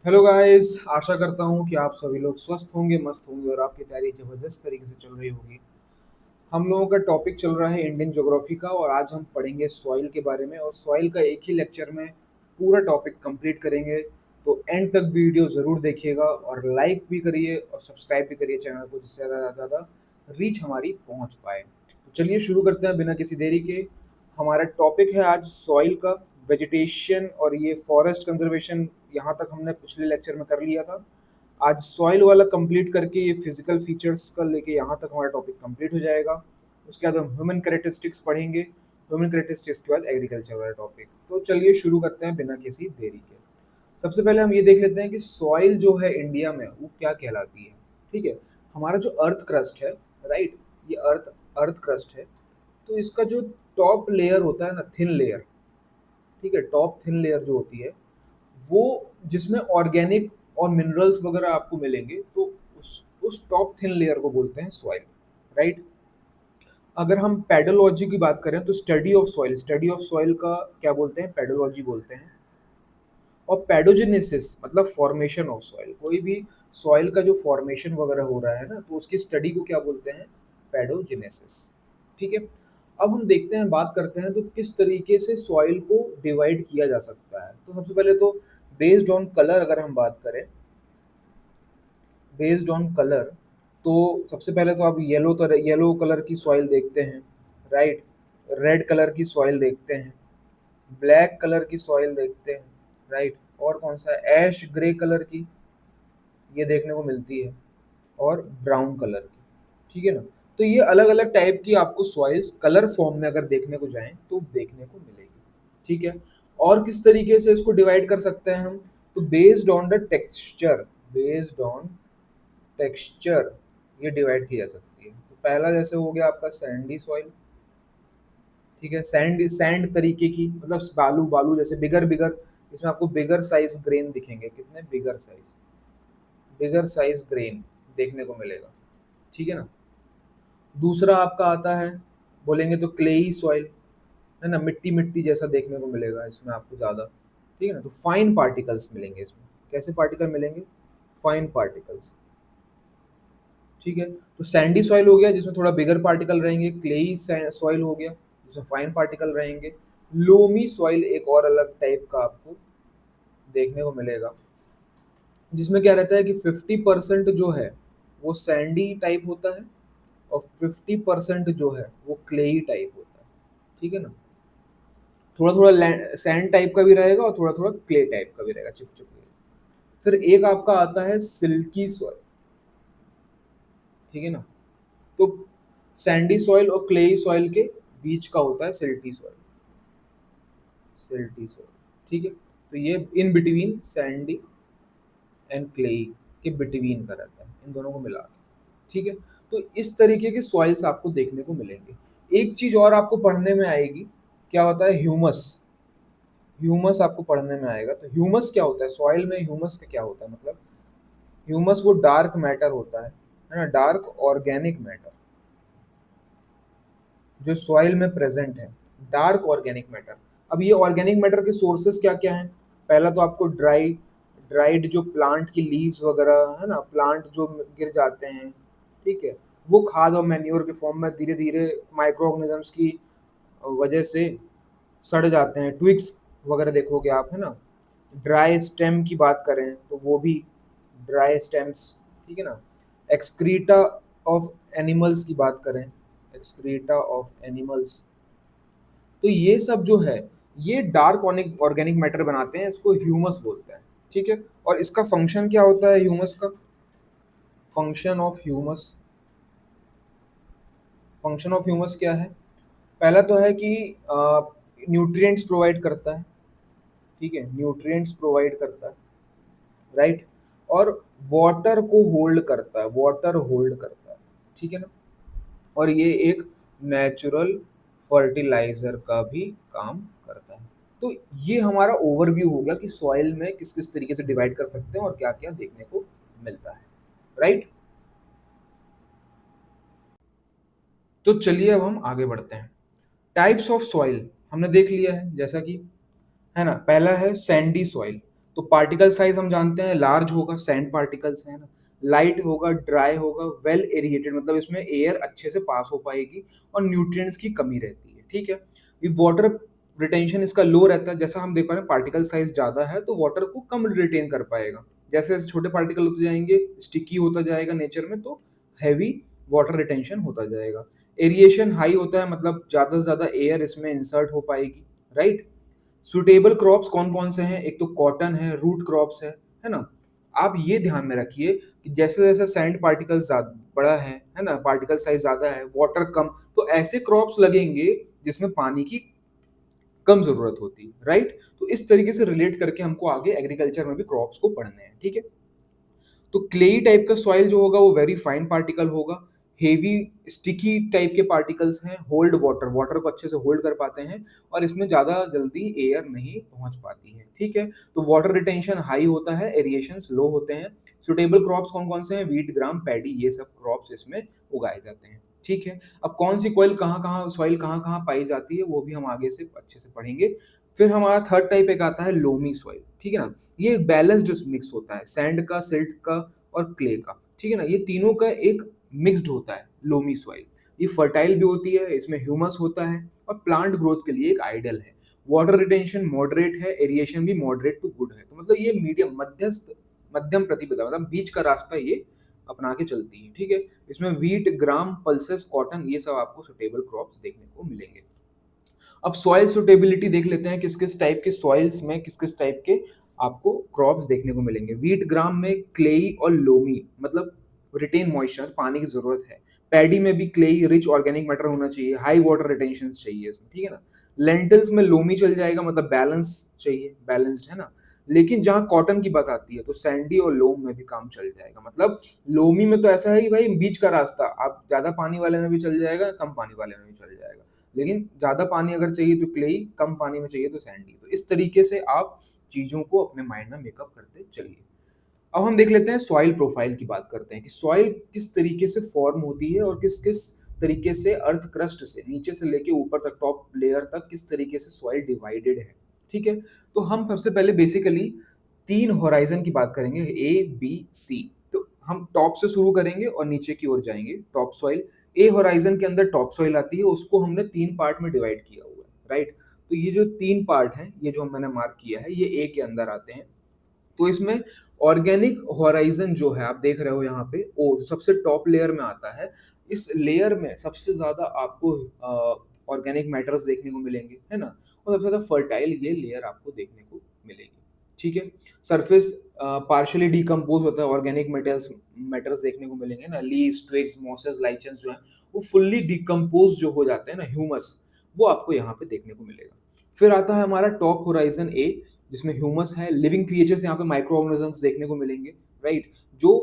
Hello guys, आशा करता हूँ कि आप सभी लोग स्वस्थ होंगे, मस्त होंगे और आपकी तैयारी जबरदस्त तरीके से चल रही होगी। हम लोगों का टॉपिक चल रहा है इंडियन ज्योग्राफी का और आज हम पढ़ेंगे सॉइल के बारे में और सॉइल का एक ही लेक्चर में पूरा टॉपिक कंप्लीट करेंगे। तो एंड तक वीडियो ज़रूर देखिएगा और लाइक भी करिए और सब्सक्राइब भी करिए चैनल को, जिससे ज़्यादा से ज़्यादा रीच हमारी पहुँच पाए। तो चलिए शुरू करते हैं बिना किसी देरी के। हमारा टॉपिक है आज सॉइल का, वेजिटेशन और ये फॉरेस्ट कंजर्वेशन। यहाँ तक हमने पिछले लेक्चर में कर लिया था। आज सॉइल वाला कंप्लीट करके ये फिजिकल फीचर्स का लेके यहाँ तक हमारा टॉपिक कंप्लीट हो जाएगा। उसके बाद हम ह्यूमन कैरेक्टरिस्टिक्स पढ़ेंगे। ह्यूमन कैरेक्टरिस्टिक्स के बाद एग्रीकल्चर वाला टॉपिक। तो चलिए शुरू करते हैं बिना किसी देरी के। सबसे पहले हम ये देख लेते हैं कि सॉइल जो है इंडिया में वो क्या कहलाती है। ठीक है, हमारा जो अर्थ क्रस्ट है, राइट, ये अर्थ अर्थ क्रस्ट है। तो इसका जो टॉप लेयर होता है ना, थिन लेयर, ठीक है, टॉप थिन लेयर जो होती है वो, जिसमें ऑर्गेनिक और मिनरल्स वगैरह आपको मिलेंगे, तो उस टॉप थिन लेयर को बोलते हैं सॉइल, राइट। अगर हम पेडोलॉजी की बात करें तो स्टडी ऑफ सॉइल का क्या बोलते हैं, पेडोलॉजी बोलते हैं। और पेडोजेनेसिस मतलब फॉर्मेशन ऑफ सॉइल, कोई भी सॉइल का जो फॉर्मेशन वगैरह हो रहा है ना, तो उसकी स्टडी को क्या बोलते हैं, पेडोजेनेसिस। ठीक है, अब हम देखते हैं, बात करते हैं तो किस तरीके से सॉइल को डिवाइड किया जा सकता है। तो सबसे पहले तो बेस्ड ऑन कलर अगर हम बात करें, बेस्ड ऑन कलर, तो सबसे पहले तो आप येलो कलर की सॉइल देखते हैं, राइट। रेड कलर की सॉइल देखते हैं, ब्लैक कलर की सॉइल देखते हैं, राइट। और कौन सा, ऐश ग्रे कलर की ये देखने को मिलती है, और ब्राउन कलर की। ठीक है ना। तो ये अलग अलग टाइप की आपको सॉइल्स कलर फॉर्म में अगर देखने को जाएं तो देखने को मिलेगी। ठीक है, और किस तरीके से इसको डिवाइड कर सकते हैं हम, तो based on the texture, based on texture ये डिवाइड की जा सकती है। तो पहला जैसे हो गया आपका सैंडी सॉइल। ठीक है, सैंड तरीके की, मतलब बालू बालू जैसे बिगर बिगर, इसमें आपको बिगर साइज ग्रेन दिखेंगे, कितने बिगर साइज ग्रेन देखने को मिलेगा। ठीक है ना। दूसरा आपका आता है, बोलेंगे तो क्लेई सॉइल, है ना, मिट्टी मिट्टी जैसा देखने को मिलेगा इसमें आपको ज़्यादा। ठीक है ना, तो फाइन पार्टिकल्स मिलेंगे इसमें। कैसे पार्टिकल मिलेंगे, फाइन पार्टिकल्स। ठीक है, तो सैंडी सॉइल हो गया जिसमें थोड़ा बिगर पार्टिकल रहेंगे, क्लेई सॉइल हो गया जिसमें फाइन पार्टिकल रहेंगे। लोमी सॉइल एक और अलग टाइप का आपको देखने को मिलेगा, जिसमें क्या रहता है कि 50% जो है वो सैंडी टाइप होता है और 50% जो है वो क्लेई टाइप होता है। ठीक है ना, थोड़ा थोड़ा सैंड टाइप का भी रहेगा और थोड़ा थोड़ा क्ले टाइप का भी रहेगा, चिपचिप। फिर एक आपका आता है सिल्की सॉइल। ठीक है ना, तो सैंडी सॉइल और क्लेई सॉइल के बीच का होता है सिल्टी सॉइल, सिल्टी सॉइल। ठीक है, तो ये in between sandy and clayey के बिटवीन का रहता है, इन दोनों को मिला के। ठीक है, तो इस तरीके के सॉइल्स आपको देखने को मिलेंगे। एक चीज और आपको पढ़ने में आएगी, क्या होता है ह्यूमस। ह्यूमस आपको पढ़ने में आएगा, तो ह्यूमस क्या होता है, सॉइल में ह्यूमस का क्या होता है मतलब, ह्यूमस वो डार्क मैटर होता है ना, डार्क ऑर्गेनिक मैटर जो सॉइल में प्रेजेंट है, डार्क ऑर्गेनिक मैटर। अब ये ऑर्गेनिक मैटर के सोर्सेस क्या क्या हैं, पहला तो आपको ड्राइड जो प्लांट की लीव्स वगैरह है ना, प्लांट जो गिर जाते हैं, ठीक है, वो खाद और मैन्योर के फॉर्म में धीरे धीरे माइक्रो ऑर्गेनिजम्स की वजह से सड़ जाते हैं। ट्विग्स वगैरह देखोगे आप, है ना। ड्राई स्टेम की बात करें तो वो भी ड्राई स्टेम्स, ठीक है ना। एक्सक्रीटा ऑफ एनिमल्स की बात करें, एक्सक्रीटा ऑफ एनिमल्स, तो ये सब जो है ये डार्क ऑर्गेनिक मैटर बनाते हैं, इसको ह्यूमस बोलते हैं। ठीक है, और इसका फंक्शन क्या होता है ह्यूमस का, function of humus, function of humus क्या है, पहला तो है कि न्यूट्रिएंट्स प्रोवाइड करता है। ठीक है, न्यूट्रिएंट्स प्रोवाइड करता है, राइट। और वाटर को होल्ड करता है, वाटर होल्ड करता है। ठीक है ना, और ये एक नेचुरल फर्टिलाइजर का भी काम करता है। तो ये हमारा ओवरव्यू हो गया कि सॉइल में किस किस तरीके से डिवाइड कर सकते हैं और क्या क्या देखने को मिलता है, राइट। तो चलिए अब हम आगे बढ़ते हैं। टाइप्स ऑफ सॉइल हमने देख लिया है, जैसा कि, है ना, पहला है सैंडी सॉइल। तो पार्टिकल साइज हम जानते हैं लार्ज होगा, सैंड पार्टिकल्स है ना, लाइट होगा, ड्राई होगा, वेल एरिएटेड मतलब इसमें एयर अच्छे से पास हो पाएगी और न्यूट्रिएंट्स की कमी रहती है, ठीक है। ये वाटर रिटेंशन इसका लो रहता है, जैसा हम देख पा रहे हैं पार्टिकल साइज ज्यादा है तो वाटर को कम रिटेन कर पाएगा। जैसे जैसे छोटे पार्टिकल होते जाएंगे, स्टिकी होता जाएगा नेचर में, तो हैवी वाटर रिटेंशन होता जाएगा। एरिएशन हाई होता है, मतलब ज्यादा से ज्यादा एयर इसमें इंसर्ट हो पाएगी, राइट। सुटेबल क्रॉप्स कौन कौन से हैं, एक तो कॉटन है, रूट क्रॉप्स है ना। आप ये ध्यान में रखिए कि जैसे जैसे सैंड पार्टिकल बड़ा है ना, पार्टिकल साइज ज्यादा है, वाटर कम, तो ऐसे क्रॉप्स लगेंगे जिसमें पानी की कम जरूरत होती है, राइट। तो इस तरीके से रिलेट करके हमको आगे एग्रीकल्चर में भी क्रॉप्स को पढ़ने हैं, ठीक है। तो क्लेई टाइप का सॉइल जो होगा वो वेरी फाइन पार्टिकल होगा, हेवी स्टिकी टाइप के पार्टिकल्स हैं, होल्ड वाटर, वाटर को अच्छे से होल्ड कर पाते हैं और इसमें ज्यादा जल्दी एयर नहीं पहुंच पाती है, ठीक है। तो वाटर रिटेंशन हाई होता है, एरिएशंस लो होते हैं। सुटेबल क्रॉप्स कौन कौन से हैं, व्हीट, ग्राम, पैडी, ये सब क्रॉप्स इसमें उगाए जाते हैं, ठीक है। अब कौन सी कॉइल कहाँ कहाँ सॉइल कहाँ कहाँ पाई जाती है वो भी हम आगे से अच्छे से पढ़ेंगे। फिर हमारा थर्ड टाइप एक आता है लोमी सॉइल, ठीक है ना। ये बैलेंस्ड मिक्स होता है सैंड का, सिल्ट का और क्ले का, ठीक है ना। ये तीनों का एक मिक्स्ड होता है लोमी सॉइल। ये फर्टाइल भी होती है, इसमें ह्यूमस होता है और प्लांट ग्रोथ के लिए एक आइडियल है। वाटर रिटेंशन मॉडरेट है, एरिएशन भी मॉडरेट टू गुड है, तो मतलब ये मीडियम मध्यस्थ मध्यम प्रतिपदा मतलब बीच का रास्ता ये अपना के चलती है, ठीक है। इसमें व्हीट, ग्राम, पल्सेस, कॉटन, ये सब आपको सुटेबल क्रॉप्स देखने को मिलेंगे। अब सॉइल सुटेबिलिटी देख लेते हैं, किस किस टाइप के सॉइल्स में किस किस टाइप के आपको क्रॉप्स देखने को मिलेंगे। व्हीट ग्राम में क्लेई और लोमी, मतलब रिटेन मॉइस्चर, पानी की जरूरत है। पैडी में भी क्लेई, रिच ऑर्गेनिक मैटर होना चाहिए, हाई वाटर रिटेंशन चाहिए इसमें, ठीक है ना। लेंटिल्स में लोमी चल जाएगा, मतलब बैलेंस चाहिए, बैलेंस्ड है ना। लेकिन जहां कॉटन की बात आती है तो सैंडी और लोम में भी काम चल जाएगा। मतलब लोमी में तो ऐसा है कि भाई बीच का रास्ता, आप ज्यादा पानी वाले में भी चल जाएगा, कम पानी वाले में भी चल जाएगा। लेकिन ज्यादा पानी अगर चाहिए तो क्लेई, कम पानी में चाहिए तो सैंडी। तो इस तरीके से आप चीजों को अपने माइंड में मेकअप करते चलिए। अब हम देख लेते हैं सॉइल प्रोफाइल की बात करते हैं कि सॉइल किस तरीके से फॉर्म होती है और किस किस तरीके से अर्थ क्रस्ट से नीचे से लेके ऊपर तक टॉप लेयर तक किस तरीके से सॉइल डिवाइडेड है, ठीक है। तो हम सबसे पहले बेसिकली तीन होराइजन की बात करेंगे, ए बी सी। तो हम टॉप से शुरू करेंगे और नीचे की ओर जाएंगे। टॉप सॉइल, ए होराइजन के अंदर टॉप सॉइल आती है, उसको हमने तीन पार्ट में डिवाइड किया हुआ है, राइट। तो ये जो तीन पार्ट हैं, ये जो मैंने मार्क किया है, ये ए के अंदर आते हैं। तो इसमें ऑर्गेनिक होराइजन जो है आप देख रहे हो यहाँ पे, ओ सबसे टॉप लेयर में आता है। इस लेयर में सबसे ज्यादा आपको ऑर्गेनिक मैटर्स देखने को मिलेंगे, है ना। और सबसे ज्यादा फर्टाइल ये लेयर आपको देखने को मिलेगी, ठीक है। सरफेस पार्शियली डिकम्पोज होता है, ऑर्गेनिक मेटल्स मैटर्स देखने को मिलेंगे ना, लीव्स, ट्विग्स, मॉसेस, लाइचेंस जो है वो फुल्ली डिकम्पोज जो हो जाते हैं ना, ह्यूमस, वो आपको यहाँ पे देखने को मिलेगा। फिर आता है हमारा टॉप होराइजन ए, जिसमें ह्यूमस है, लिविंग क्रिएचर्स यहाँ पे माइक्रो ऑर्गेनिजम्स देखने को मिलेंगे, राइट। जो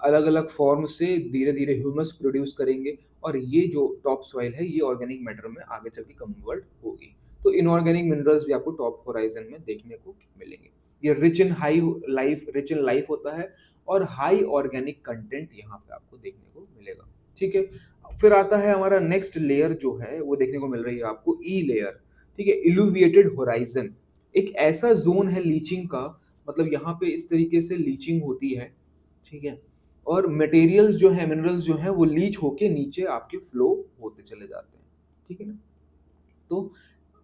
अलग अलग फॉर्म से धीरे धीरे ह्यूमस प्रोड्यूस करेंगे और ये जो टॉप सॉइल है ये ऑर्गेनिक मैटर में आगे चल के कन्वर्ट होगी। तो इनऑर्गेनिक मिनरल्स भी आपको टॉप होराइजन में देखने को मिलेंगे। ये रिच इन लाइफ होता है और हाई ऑर्गेनिक कंटेंट यहाँ पे आपको देखने को मिलेगा, ठीक है। फिर आता है हमारा नेक्स्ट लेयर जो है वो देखने को मिल रही है आपको, ई लेयर, ठीक है, इल्यूविएटेड होराइजन। एक ऐसा जोन है लीचिंग का, मतलब यहाँ पे इस तरीके से लीचिंग होती है, ठीक है। और मटेरियल्स जो है, मिनरल्स जो है वो लीच होके नीचे आपके फ्लो होते चले जाते हैं, ठीक है ना। तो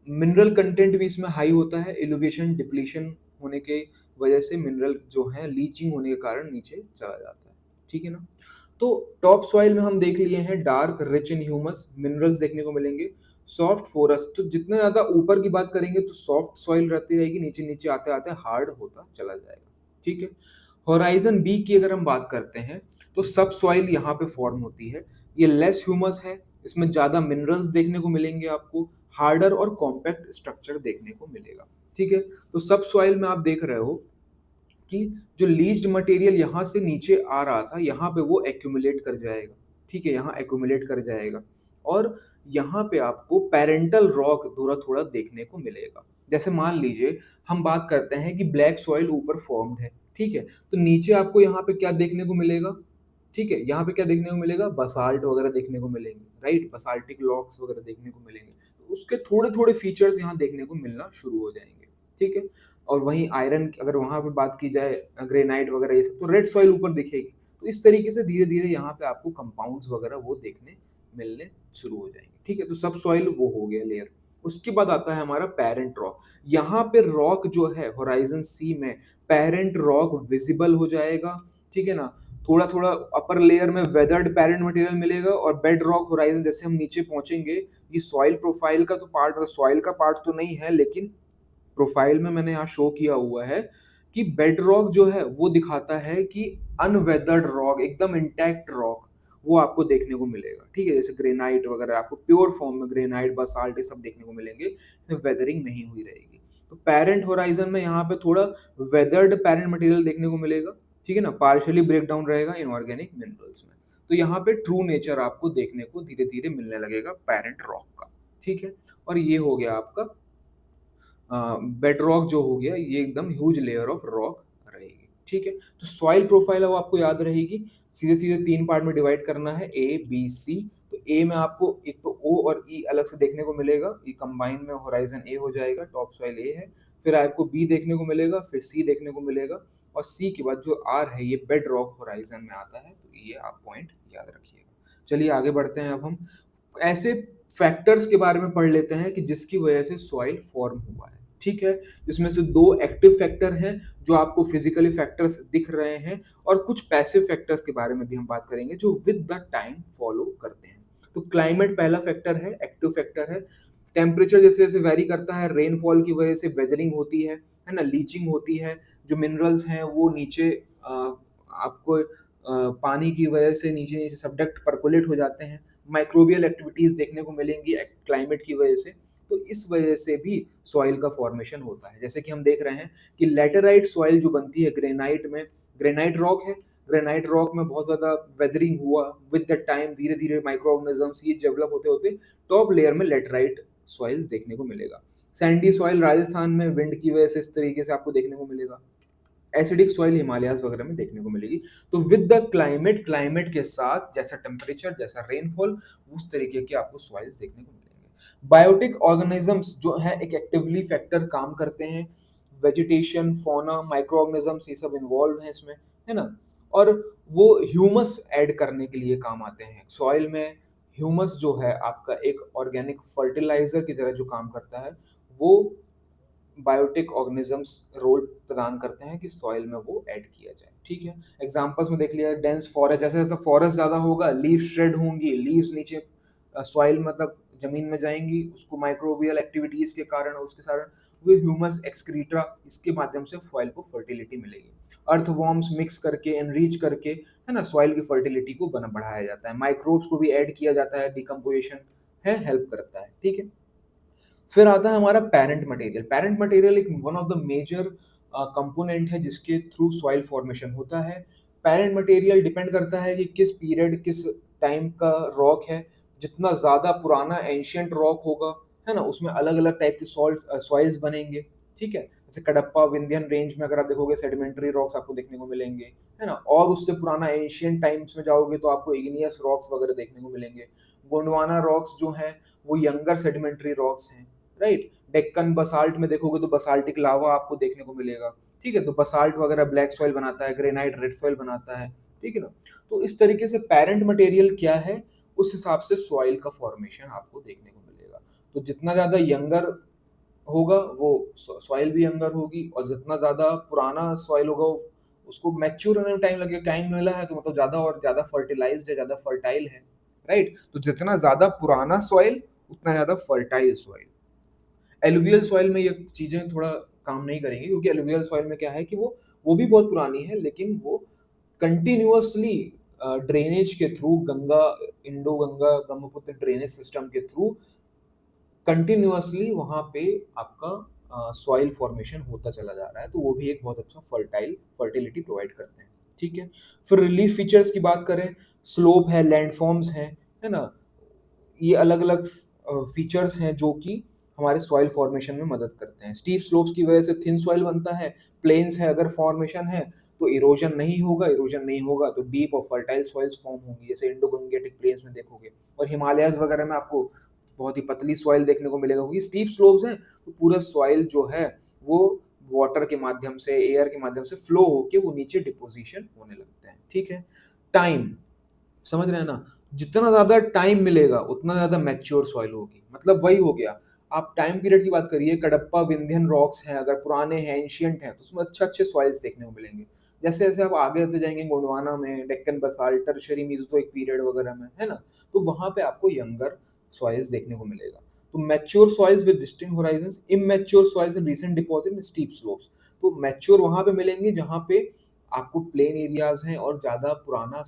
मिनरल कंटेंट भी इसमें हाई होता है, एलिवेशन डिप्लीशन होने के वजह से मिनरल जो है लीचिंग होने के कारण नीचे चला जाता है, ठीक है ना। तो टॉप सॉइल में हम देख लिए हैं dark rich in humus, minerals देखने को मिलेंगे। सॉफ्ट फोरस, तो जितना ज्यादा ऊपर की बात करेंगे तो सॉफ्ट सॉइल रहती रहेगी, नीचे नीचे आते आते हार्ड होता चला जाएगा, ठीक है। होराइजन बी की अगर हम बात करते हैं तो सब सॉइल यहाँ पे फॉर्म होती है। ये लेस ह्यूमस है, इसमें ज्यादा मिनरल्स देखने को मिलेंगे आपको, हार्डर और कॉम्पैक्ट स्ट्रक्चर देखने को मिलेगा, ठीक है। तो सब सॉइल में आप देख रहे हो कि जो लीच्ड मटेरियल यहाँ से नीचे आ रहा था यहाँ पे वो एक्यूमुलेट कर जाएगा, ठीक है, यहाँ एक्यूमुलेट कर जाएगा। और यहाँ पे आपको पेरेंटल रॉक थोड़ा थोड़ा देखने को मिलेगा। जैसे मान लीजिए हम बात करते हैं कि ब्लैक सॉइल ऊपर फॉर्म्ड है, ठीक है, तो नीचे आपको यहाँ पे क्या देखने को मिलेगा, ठीक है, यहाँ पे क्या देखने को मिलेगा, बसाल्ट वगैरह देखने को मिलेंगे, राइट, बसाल्टिक रॉक्स वगैरह देखने को मिलेंगे। तो उसके थोड़े थोड़े फीचर्स यहाँ देखने को मिलना शुरू हो जाएंगे, ठीक है। और वहीं आयरन अगर वहाँ पे बात की जाए ग्रेनाइट वगैरह ये सब, तो रेड सॉइल ऊपर दिखेगी। तो इस तरीके से धीरे-धीरे यहाँ पे आपको कंपाउंड्स वगैरह वो देखने मिलने शुरू हो जाएँगे, ठीक है? तो सब सॉइल वो हो गया लेयर। उसके बाद आता है हमारा पैरेंट रॉक। यहाँ पे रॉक जो है होराइज़न सी में पैरेंट रॉक विज़िबल हो जाएगा, ठीक है ना? थोड़ा-थोड़ा अपर लेयर में वेदर्ड पैरेंट मटेरियल मिलेगा और बेड रॉक होराइज़न जैसे हम नीचे पहुँचेंगे, ये सॉइल प्रोफाइल का तो पार्ट सॉइल का पार्ट तो नहीं है, लेकिन प्रोफाइल में मैंने यहाँ शो किया हुआ है कि बेड रॉक जो है वो दिखाता है कि अनवेदर्ड रॉक, एकदम इंटैक्ट रॉक वो आपको देखने को मिलेगा, ठीक है? जैसे ग्रेनाइट वगैरह आपको प्योर फॉर्म में ग्रेनाइट, बासाल्ट ये सब देखने को मिलेंगे, इसमें वेदरिंग नहीं हुई रहेगी। तो पैरेंट होराइज़न में यहाँ पे थोड़ा वेदर्ड पैरेंट मटेरियल देखने को मिलेगा, ठीक है ना? पार्शियली ब्रेक डाउन रहेगा इनऑर्गेनिक मिनरल्स में। तो यहाँ पे ट्रू नेचर आपको देखने को धीरे-धीरे मिलने लगेगा पैरेंट रॉक का, ठीक है? और ये हो गया आपका बेड रॉक जो हो गया, ये एकदम ह्यूज लेयर ऑफ रॉक रहेगी, ठीक है? तो सॉइल प्रोफाइल अब आपको याद रहेगी, सीधे-सीधे 3 पार्ट में डिवाइड करना है ए, बी, सी। तो ए में आपको एक तो ओ और ई अलग से देखने को मिलेगा, ये कंबाइन में होराइज़न ए हो जाएगा, टॉप सॉइल ए है। फिर आपको बी देखने को मिलेगा, फिर सी देखने को मिलेगा और सी के बाद जो आर है, ये बेड रॉक होराइज़न में आता है, तो ये आप पॉइंट याद रखिएगा। चलिए आगे बढ़ते हैं अब हम। ऐसे फैक्टर्स के बारे में पढ़ लेते हैं कि जिसकी वजह से सॉइल फॉर्म हुआ है, ठीक है? जिसमें से 2 एक्टिव फैक्टर हैं जो आपको फिजिकली फैक्टर्स दिख रहे हैं और कुछ पैसिव फैक्टर्स के बारे में भी हम बात करेंगे जो विद द टाइम फॉलो करते हैं। तो क्लाइमेट पहला फैक्टर है, एक्टिव फैक्टर है। टेम्परेचर जैसे-जैसे वैरी करता है, रेनफॉल की वजह से वेदरिंग होती है ना? लीचिंग होती है, जो मिनरल्स हैं वो नीचे आपको पानी की वजह से नीचे-नीचे सबडक्ट परकोलेट हो जाते हैं। माइक्रोबियल एक्टिविटीज़ देखने को मिलेंगी क्लाइमेट की वजह से। तो इस वजह से भी सॉइल का फॉर्मेशन होता है। जैसे कि हम देख रहे हैं कि लैटेराइट सॉइल जो बनती है ग्रेनाइट में, ग्रेनाइट रॉक है, ग्रेनाइट रॉक में बहुत ज़्यादा वेदरिंग हुआ, विद द टाइम धीरे-धीरे माइक्रो ऑर्गेनिज़म्स ये डेवलप होते-होते टॉप लेयर में लैटेराइट सॉइल्स देखने को मिलेगा। सैंडी सॉइल राजस्थान में विंड की वजह से इस तरीके से आपको देखने को मिलेगा। एसिडिक सॉइल हिमालयाज़ वगैरह में देखने को मिलेगी। तो विद द क्लाइमेट, क्लाइमेट के साथ जैसा टेम्परेचर, जैसा रेनफॉल, उस तरीके के आपको सॉइल्स देखने को मिलेंगे। बायोटिक ऑर्गेनिजम्स जो है एक एक्टिवली फैक्टर काम करते हैं। वेजिटेशन, फौना, माइक्रो ऑर्गेनिजम्स ये सब इन्वॉल्व हैं इसमें, है ना? और वो ह्यूमस ऐड करने के लिए काम आते हैं। सॉइल में ह्यूमस जो है आपका एक ऑर्गेनिक फर्टिलाइज़र की तरह जो काम करता है, वो बायोटिक ऑर्गेनिजम्स रोल प्रदान करते हैं कि सॉइल में वो ऐड किया जाए, ठीक है? एग्जांपल्स में देख लिया डेंस फॉरेस्ट, जैसे-जैसे फॉरेस्ट ज़्यादा होगा, लीफ श्रेड होंगी, लीव्स नीचे सॉइल मतलब ज़मीन में जाएँगी, उसको माइक्रोबियल एक्टिविटीज़ के कारण उसके कारण वो ह्यूमस एक्सक्रीटा इसके माध्यम से सॉइल को फर्टिलिटी मिलेगी। अर्थवॉर्म्स मिक्स करके, एनरिच करके, है ना? सॉइल की फर्टिलिटी को बढ़ाया जाता है। माइक्रोब्स को भी ऐड किया जाता है, डिकम्पोजिशन है, हेल्प करता है, ठीक है? फिर आता है हमारा पैरेंट मटेरियल। पैरेंट मटेरियल एक one of the major component है जिसके थ्रू सॉइल फॉर्मेशन होता है। पैरेंट मटेरियल डिपेंड करता है कि किस पीरियड, किस टाइम का रॉक है। जितना ज़्यादा पुराना एंशिएंट रॉक होगा, है ना? उसमें अलग-अलग टाइप के सॉइल्स बनेंगे, ठीक है? जैसे कडप्पा, विंध्यन रेंज में अगर आप देखोगे सेडिमेंटरी रॉक्स आपको देखने को मिलेंगे, है ना? और उससे पुराना एंशिएंट टाइम्स में जाओगे तो आपको इग्नियस रॉक्स वगैरह देखने को मिलेंगे। गोंडवाना रॉक्स जो हैं, वो यंगर सेडिमेंटरी रॉक्स हैं। राइट? डेक्कन बसाल्ट में देखोगे तो बसाल्टिक लावा आपको देखने को मिलेगा, ठीक है? तो बसाल्ट वगैरह ब्लैक सॉइल बनाता है, ग्रेनाइट रेड सॉइल बनाता है, ठीक है ना? तो इस तरीके से पैरेंट मटेरियल क्या है, उस हिसाब से सॉइल का फॉर्मेशन आपको देखने को मिलेगा। तो जितना ज़्यादा यंगर होगा वो सॉइल भी यंगर होगी और जितना ज़्यादा पुराना सॉइल होगा उसको मैच्योर होने में टाइम लगेगा, टाइम मिला है तो मतलब ज़्यादा और ज़्यादा फर्टिलाइज्ड है, ज़्यादा फर्टाइल है, राइट? तो जितना ज़्यादा पुराना सॉइल उतना ज़्यादा फर्टाइल सॉइल। एलुवियल सॉइल में ये चीज़ें थोड़ा काम नहीं करेंगी क्योंकि एलुवियल सॉइल में क्या है कि वो भी बहुत पुरानी है लेकिन वो कंटिन्यूअसली ड्रेनेज के through Ganga, Indo Ganga Brahmaputra drainage system के थ्रू कंटिन्यूअसली वहाँ पे आपका सॉइल फॉर्मेशन होता चला जा रहा है, तो वो भी एक बहुत अच्छा फर्टिलिटी प्रोवाइड करते हैं, ठीक है? फिर रिलीफ फीचर्स की बात करें, स्लोप है, लैंडफॉर्म्स हैं, है ना? ये अलग-अलग फीचर्स हैं जो कि हमारे सॉइल फॉर्मेशन में मदद करते हैं। स्टीप स्लोप्स की वजह से थिन सॉइल बनता है, प्लेन्स है अगर फॉर्मेशन है तो इरोजन नहीं होगा तो डीप और फर्टाइल सॉइल्स फॉर्म होंगी, जैसे इंडो गंगेटिक प्लेन्स में देखोगे। और हिमालयाज़ वगैरह में आपको बहुत ही पतली सॉइल देखने को मिलेगा क्योंकि स्टीप स्लोप्स हैं, तो पूरा सॉइल जो है वो वाटर के माध्यम से, एयर के माध्यम से फ्लो होके वो नीचे डिपोजिशन होने लगते हैं। ठीक है। टाइम, समझ रहे हैं ना, जितना ज्यादा टाइम मिलेगा उतना ज्यादा मैच्योर सॉइल होगी। मतलब वही हो गया, आप टाइम पीरियड की बात करिए, कडप्पा विंध्यन रॉक्स हैं, अगर पुराने हैं, एंशियंट हैं, तो उसमें अच्छे अच्छे सॉइल्स देखने को मिलेंगे। जैसे जैसे आप आगे होते जाएंगे, गोंडवाना में, Deccan basalt, tertiary Mesozoic period वगैरह में, है ना, तो वहां पे आपको यंगर सॉइल्स देखने को मिलेगा। तो mature soils with distinct horizons, immature soils in recent deposit in steep slopes. तो मैच्योर वहां पे मिलेंगे जहां पे आपको प्लेन एरियाज हैं और ज्यादा पुराना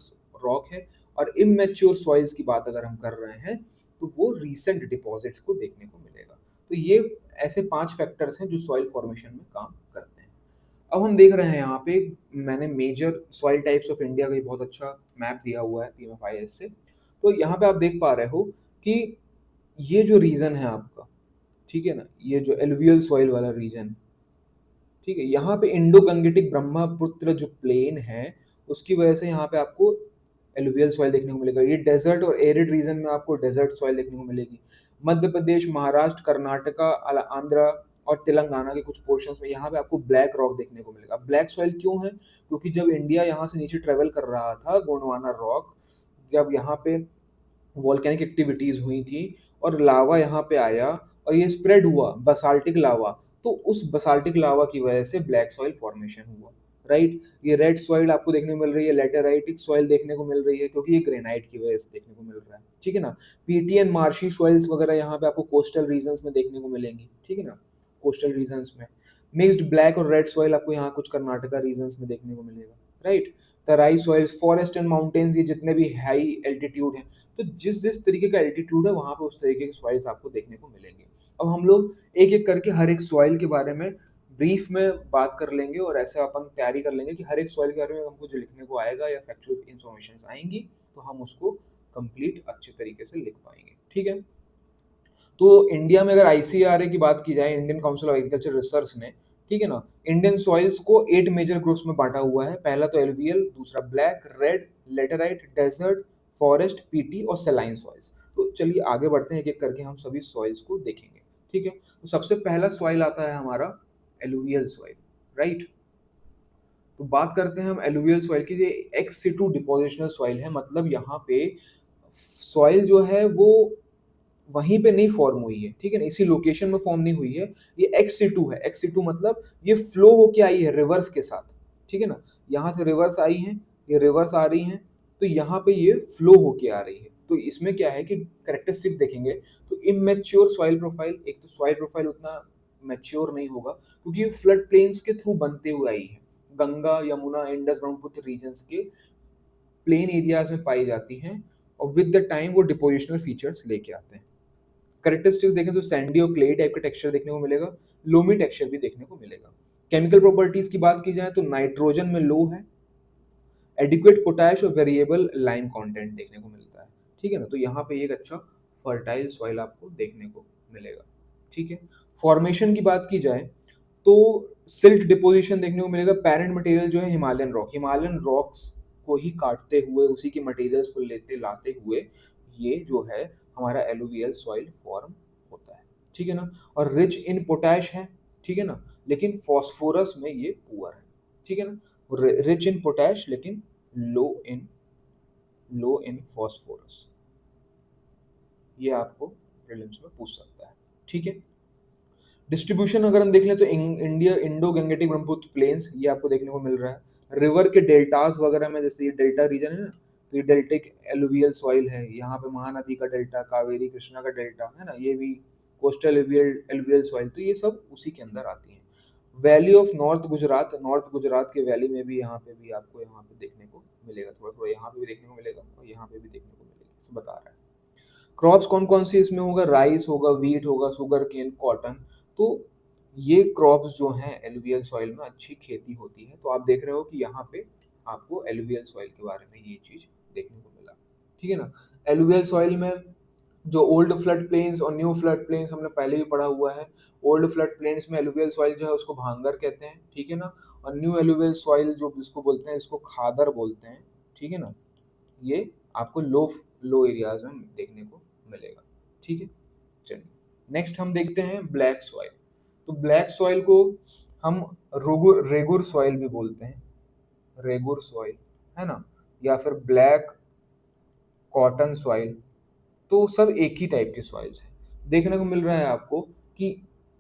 रॉक है, और इमैच्योर सॉइल्स की बात अगर हम कर रहे हैं तो वो रीसेंट डिपॉजिट्स को देखने को मिलेगा। तो ये ऐसे 5 फैक्टर्स हैं जो सॉइल फॉर्मेशन में काम करते हैं। अब हम देख रहे हैं यहाँ पे, मैंने major soil types of India का एक बहुत अच्छा मैप दिया हुआ है पीएमएफआईएस से। तो यहाँ पे आप देख पा रहे हो कि ये जो रीजन है आपका, ठीक है ना, ये जो एलुवियल सॉइल वाला रीजन है, ठीक है, यहाँ पे इंडो गंगेटिक ब्रह्मपुत्र जो प्लेन है उसकी वजह से यहाँ पे आपको एलुवियल सॉइल देखने को मिलेगा। ये डेजर्ट और एरिड रीजन में आपको डेजर्ट सॉइल देखने को मिलेगी। मध्य प्रदेश, महाराष्ट्र, कर्नाटका, आंध्र और तेलंगाना के कुछ पोर्शंस में यहाँ पे आपको ब्लैक रॉक देखने को मिलेगा। ब्लैक सॉइल क्यों है? क्योंकि जब इंडिया यहाँ से नीचे ट्रेवल कर रहा था, गोंडवाना रॉक, जब यहाँ पे वॉल्केनिक एक्टिविटीज हुई थी और लावा यहाँ पे आया और ये स्प्रेड हुआ, बसाल्टिक लावा, तो उस बसाल्टिक लावा की वजह से ब्लैक सॉइल फॉर्मेशन हुआ। राइट। ये रेड सॉइल आपको देखने को मिल रही है, लेटेराइटिक सॉइल देखने को मिल रही है, क्योंकि ये ग्रेनाइट की वजह से देखने को मिल रहा है। ठीक है ना। पीटी एंड मार्शी सॉइल्स वगैरह यहाँ पे आपको कोस्टल रीजन्स में देखने को मिलेंगी। ठीक है ना, कोस्टल रीजन्स में। मिक्स्ड ब्लैक और रेड सॉइल आपको यहाँ कुछ कर्नाटका रीजन्स में देखने को मिलेगा। Right. Terai soils, forest and mountains, ये जितने भी हाई एल्टीट्यूड है, तो जिस जिस तरीके का एल्टीट्यूड है वहां पे उस तरीके के सॉइल्स आपको देखने को मिलेंगे। अब हम लोग एक एक करके हर एक सॉइल के बारे में ब्रीफ में बात कर लेंगे, और ऐसे अपन तैयारी कर लेंगे कि हर एक सॉइल के बारे में हमको जो लिखने को आएगा या फैक्चुअल इन्फॉर्मेशन आएंगी तो हम उसको कंप्लीट अच्छे तरीके से लिख पाएंगे। ठीक है। तो इंडिया में अगर आईसीआरए की बात की जाए, Indian council of agriculture research ने, ठीक है ना, इंडियन सॉइल्स को 8 मेजर ग्रुप्स में बांटा हुआ है। पहला तो एलुवियल, दूसरा black, red, laterite, desert, forest, peaty और सेलाइन सॉइल्स। तो चलिए आगे बढ़ते हैं, एक एक करके हम सभी सॉइल्स को देखेंगे। ठीक है। तो सबसे पहला सॉइल आता है हमारा एलुवियल सॉइल। राइट। तो बात करते हैं हम एलुवियल सॉइल की। ये एक्स सिटू डिपोजिशनल सॉइल है, मतलब यहाँ पे सॉइल जो है वो वहीं पे नहीं फॉर्म हुई है। ठीक है ना, इसी लोकेशन में फॉर्म नहीं हुई है। ये एक्स सिटू है। एक्स सिटू मतलब ये फ्लो होके आई है रिवर्स के साथ। ठीक है ना, यहाँ से रिवर्स आई है, ये रिवर्स आ रही है, तो यहाँ पे ये फ्लो होके आ रही है। तो इसमें क्या है कि करेक्टरिस्टिक्स देखेंगे तो इमेच्योर सॉइल प्रोफाइल, एक तो सॉइल प्रोफाइल उतना मैच्योर नहीं होगा क्योंकि ये फ्लड प्लेन्स के थ्रू बनते हुए आई है। गंगा, यमुना, इंडस, ब्रह्मपुत्र रीजन्स के प्लेन एरियाज में पाई जाती हैं, और विद द टाइम वो डिपोजिशनल फीचर्स लेके आते हैं। करेक्टरिस्टिक्स देखें तो सैंडी और क्ले टाइप का टेक्सचर देखने को मिलेगा, लोमी टेक्सचर भी देखने को मिलेगा। केमिकल प्रॉपर्टीज की बात की जाए तो नाइट्रोजन में लो है, एडिक्वेट पोटैश और वेरिएबल लाइम कंटेंट देखने को मिलता है। ठीक है ना, तो यहाँ पे एक अच्छा फर्टाइल सॉइल आपको देखने को मिलेगा। ठीक है। फॉर्मेशन की बात की जाए तो सिल्ट डिपोजिशन देखने को मिलेगा। पेरेंट मटेरियल जो है हिमालयन रॉक, हिमालयन रॉक्स को ही काटते हुए, उसी के मटेरियल्स को लेते लाते हुए ये जो है हमारा एलुवियल सॉइल फॉर्म होता है। ठीक है ना, और रिच इन पोटैश है। ठीक है ना, लेकिन फॉस्फोरस में ये पुअर है। ठीक है ना, रिच इन पोटैश लेकिन लो इन फॉस्फोरस। ये आपको प्रीलिम्स में पूछ सकता है। ठीक है। डिस्ट्रीब्यूशन अगर हम देख लें तो India, Indo Gangetic Brahmaputra plains, ये आपको देखने को मिल रहा है। रिवर के डेल्टास वगैरह में, जैसे ये डेल्टा रीजन है ना, तो ये डेल्टिक एलुवियल सॉइल है। यहाँ पे महानदी का डेल्टा, कावेरी कृष्णा का डेल्टा है ना, ये भी कोस्टल एलुवियल सॉइल, तो ये सब उसी के अंदर आती है। Valley of north Gujarat, north Gujarat के वैली में भी यहाँ पे भी आपको यहाँ पे देखने को मिलेगा, थोड़ा थोड़ा यहाँ पे भी देखने को मिलेगा और यहाँ पे भी देखने को मिलेगा, इसे बता रहा है। क्रॉप्स कौन कौन सी इसमें होगा? राइस होगा, वीट होगा, शुगर केन, कॉटन। तो ये क्रॉप्स जो हैं एलुवियल सॉइल में अच्छी खेती होती है। तो आप देख रहे हो कि यहाँ पे आपको एलुवियल सॉइल के बारे में ये चीज देखने को मिला। ठीक है ना। एलुवियल सॉइल में जो ओल्ड फ्लड प्लेन्स और न्यू फ्लड प्लेन्स हमने पहले भी पढ़ा हुआ है। ओल्ड फ्लड प्लेन्स में एलुवियल सॉइल जो है उसको भांगर कहते हैं। ठीक है ना, और न्यू एलुवियल सॉइल जो जिसको बोलते हैं, इसको खादर बोलते हैं। ठीक है ना, ये आपको लो एरियाज में देखने को मिलेगा। ठीक है। चलिए नेक्स्ट हम देखते हैं ब्लैक सॉइल। तो ब्लैक सॉइल को हम रेगुर सॉइल भी बोलते हैं, रेगुर सॉइल, है ना, या फिर ब्लैक कॉटन सॉइल। तो सब एक ही टाइप के सॉइल्स हैं। देखने को मिल रहा है आपको कि